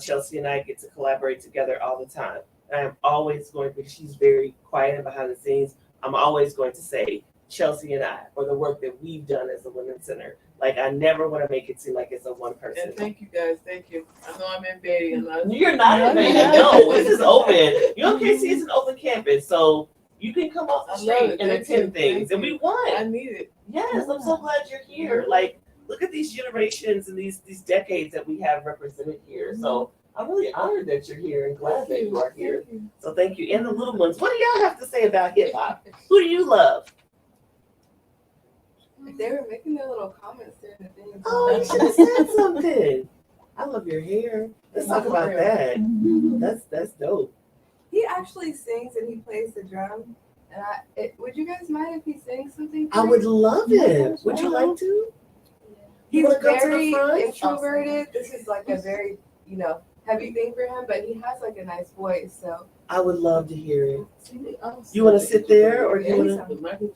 Chelsea and I get to collaborate together all the time. And I'm always going, because she's very quiet and behind the scenes, I'm always going to say Chelsea and I, or the work that we've done as a women's center. Like, I never want to make it seem like it's a one person. And thank you guys, thank you. I know I'm invading. You're not invading. No, this is open. UMKC is an open campus, so you can come off the street and attend things, and we want. I need it. Yes, I'm so glad you're here. Like, look at these generations and these decades that we have represented here. So I'm really honored that you're here and glad that you are here. So thank you. And the little ones, what do y'all have to say about hip hop? Who do you love? They were making their little comments during the thing. Oh, you should have said something. I love your hair. Let's talk about that. That's dope. He actually sings and he plays the drum. And would you guys mind if he sings something? I would love it. Would you like to? He's wanna come to the very front? introverted. This is like a very, heavy thing for him, but he has like a nice voice. So I would love to hear it. You want to sit there or do you want to?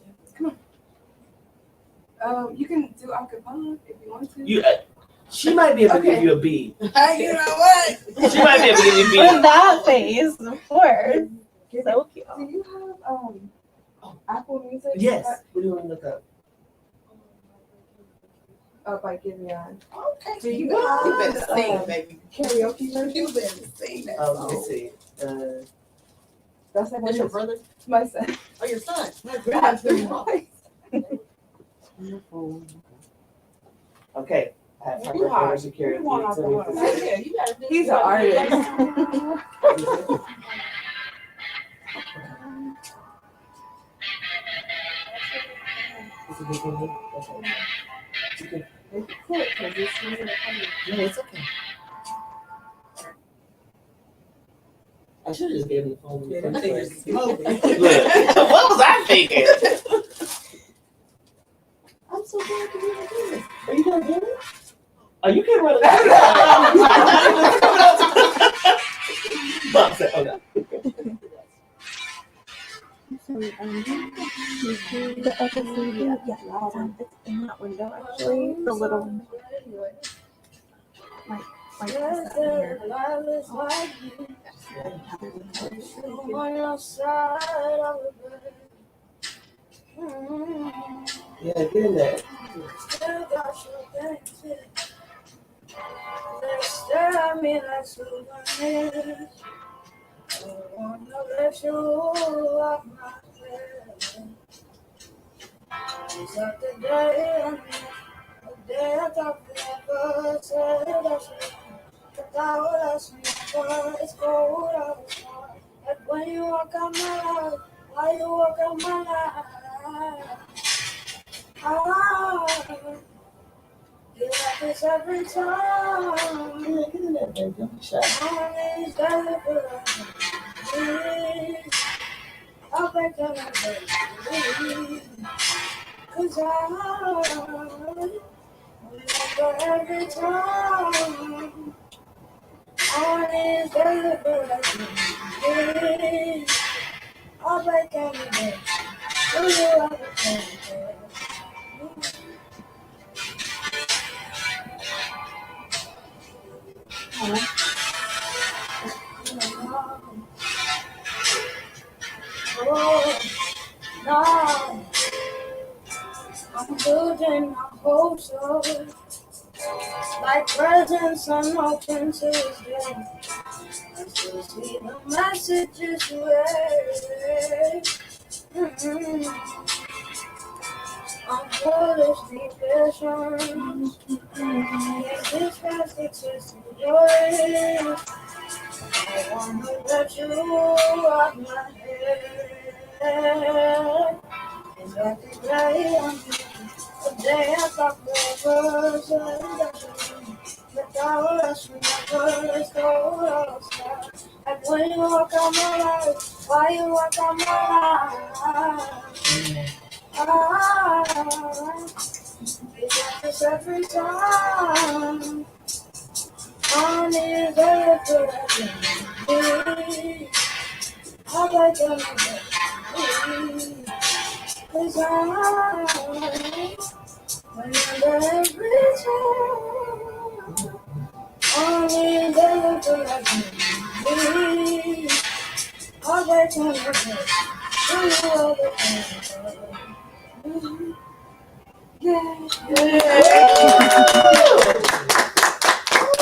you can do acapella if you want to. She might be able to give you a beat. You know what? She might be able to give you a beat. In that face, of course. So cute. Do you have Apple Music? Yes. What do you want to look up? By Giveon. Okay. Do you You have better sing, baby. karaoke version? You better sing that Let song. me see. That's like That's your brother? my son. Oh, your son. My grandson. Okay. I have time You for are. security. You want So to we go can- on. Yeah, you gotta do. He's you an gotta do artist. Is it big one? Okay. You can- Make it quick, 'cause this is gonna come in. No, it's okay. I should have just gave him the phone. Yeah, them fingers is moving. Look, what was I thinking? I'm so glad to be able to do this. Are you gonna do it? Oh, you can run it. Bob said, oh no. The episode, yeah, it's in that window actually. The little like that's that here. Yeah, get in there. When you walk out my life, why you walk out my life? You like this every time. Yeah, get in there, baby. Don't be shy. Always gotta be. I'll break down my baby. 'Cause I remember every time. Always gotta be. I'll break down my baby. Do you ever Oh, no. I'm building my hopes up like presents on open Tuesday. I still see the messages you read. I'm foolishly patient. Can't discuss the twist of joy. I wanna let you off my head. It's like the day I'm the day I thought forever. But I was never stole. Like when you walk out my life, why you walk out my life? It's like this every time. On is everything. I like everything. 'Cause I remember every time. On is everything. I like everything.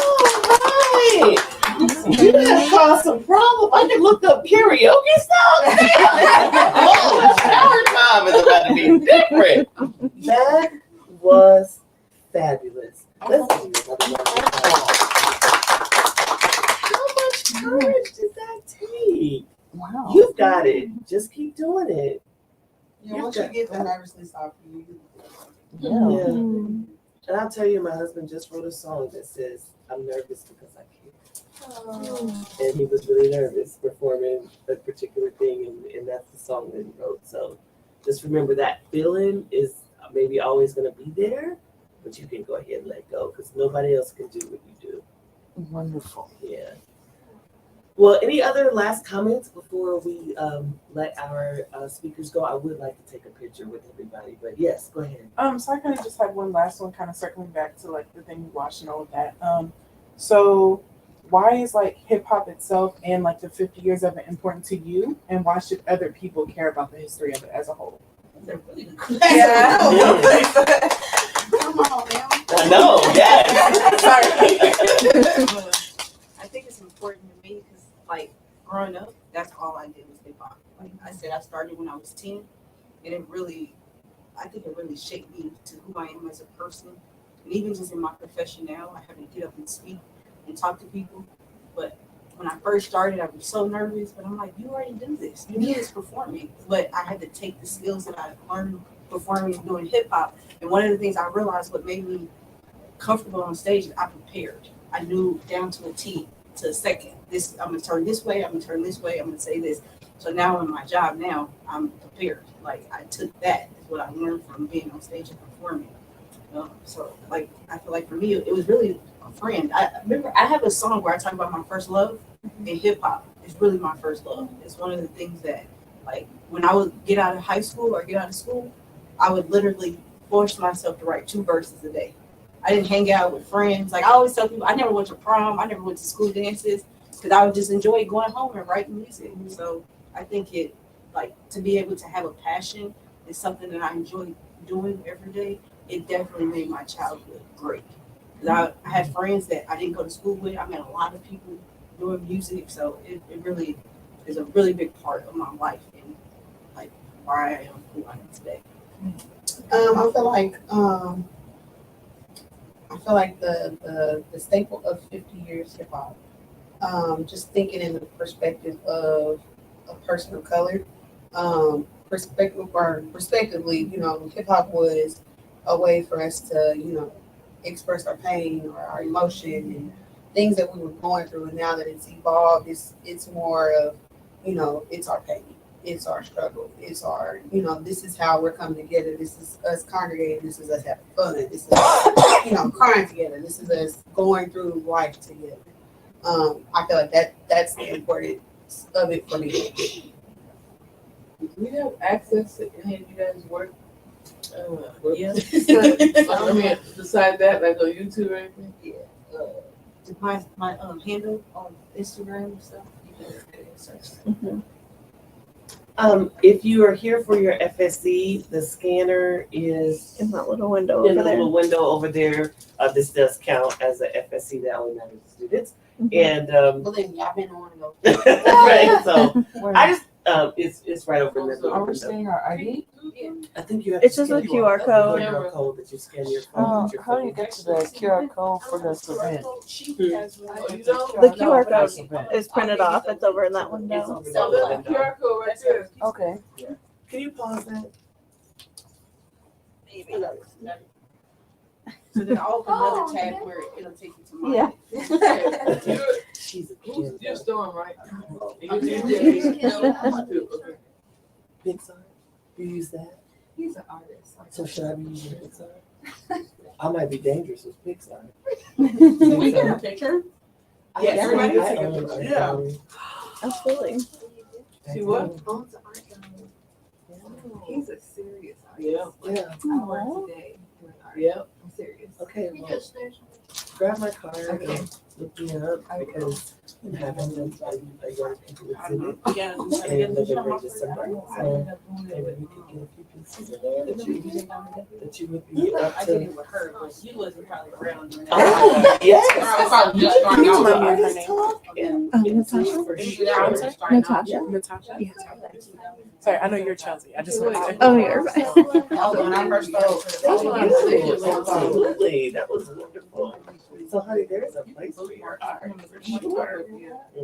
Alright. You have caused some problems. I can look up karaoke songs. Oh, shower time is about to be different. That was fabulous. Let's give you another round. How much courage did that take? Wow. You've got it. Just keep doing it. Yeah, once you get the nervousness off you. Yeah. And I'll tell you, my husband just wrote a song that says, I'm nervous because I care. And he was really nervous performing a particular thing, and that's the song that he wrote. So just remember that feeling is maybe always going to be there, but you can go ahead and let go because nobody else can do what you do. Wonderful. Yeah. Well, any other last comments before we let our speakers go? I would like to take a picture with everybody, but yes, go ahead. So I kind of just had one last one, kind of circling back to like the thing we watched and all of that. So why is like hip hop itself and like the 50 years of it important to you, and why should other people care about the history of it as a whole? They're really Yeah. Come on now. I know, yes. Sorry. I think it's important to me because, like, growing up, that's all I did was hip hop. Like I said, I started when I was 10, and I think it really shaped me to who I am as a person. And even just in my profession now, I have to get up and speak and talk to people. But when I first started, I was so nervous, but I'm like, you already do this. You do this performing. But I had to take the skills that I learned performing and doing hip hop. And one of the things I realized what made me comfortable on stage is I prepared. I knew down to a T, to a second. This I'm gonna turn this way, I'm gonna turn this way, I'm gonna say this. So now in my job now, I'm prepared. Like I took that is what I learned from being on stage and performing. So like I feel like for me it was really a friend. I remember I have a song where I talk about my first love in hip hop. It's really my first love. It's one of the things that like when I would get out of high school or get out of school, I would literally force myself to write 2 verses a day. I didn't hang out with friends. Like I always tell people, I never went to prom. I never went to school dances because I would just enjoy going home and writing music. So I think it, like, to be able to have a passion is something that I enjoy doing every day. It definitely made my childhood great. Because I had friends that I didn't go to school with. I met a lot of people doing music. So it really is a really big part of my life and like why I am who I am today. I feel like the staple of 50 years hip hop. Just thinking in the perspective of a person of color, respectively, you know, hip hop was a way for us to, you know, express our pain or our emotion and things that we were going through. And now that it's evolved, it's more of, you know, it's our pain. It's our struggle. It's our, you know, this is how we're coming together. This is us congregating. This is us having fun. This is, you know, crying together. This is us going through life together. I feel like that's the importance of it for me. Do we have access to any of you guys' work? Yeah. I mean, besides that, like on YouTube or anything? Yeah. My handle on Instagram and stuff. You can search. If you are here for your FSC, the scanner is In that little window in over the there. little window over there. This does count as a FSC that only matters to students. Mhm. And Believe me, I've been on to go. right, so Where- I just it's right over in that little Are we window. saying our ID? I think you have It's to just a scan QR code. QR code that you scan your phone. with your How do you phone. get to the QR code for this event? Oh, you don't? The QR For this code event. is printed off. It's over in that It's window. over So there. that's the QR code right there. Okay. Can you pause that? So then I'll open another tab where it'll take you to my. Yeah. She's a Who's kid. your Storm, right? I'm You DJ. Okay. Pixar. You use that. He's an artist. So should I be using Pixar? I might be dangerous with Pixar. We get a picture. Yes, everybody I take a own picture. it. Yeah. Absolutely. See what? Owns an art gallery. He's a serious artist. Yeah. Yeah. I work today doing art. Yeah. I'm serious. Okay. Well, grab my card and look me up because I'm having them a young people exhibit Yeah. in November, December. So maybe we could get a few pieces in there that you would be up I did to. it with her, but you wasn't probably around. During that. Oh, yes. I was probably just starting You out. remind me of her name. Natasha? For Yeah. sure. Natasha. Natasha? Yeah. Sorry, I know you're Chelsea. I just wanted to. Oh, you're right. Oh, when I first started. Thank you. Absolutely. That was wonderful. So, honey, there's a place for your art for sure.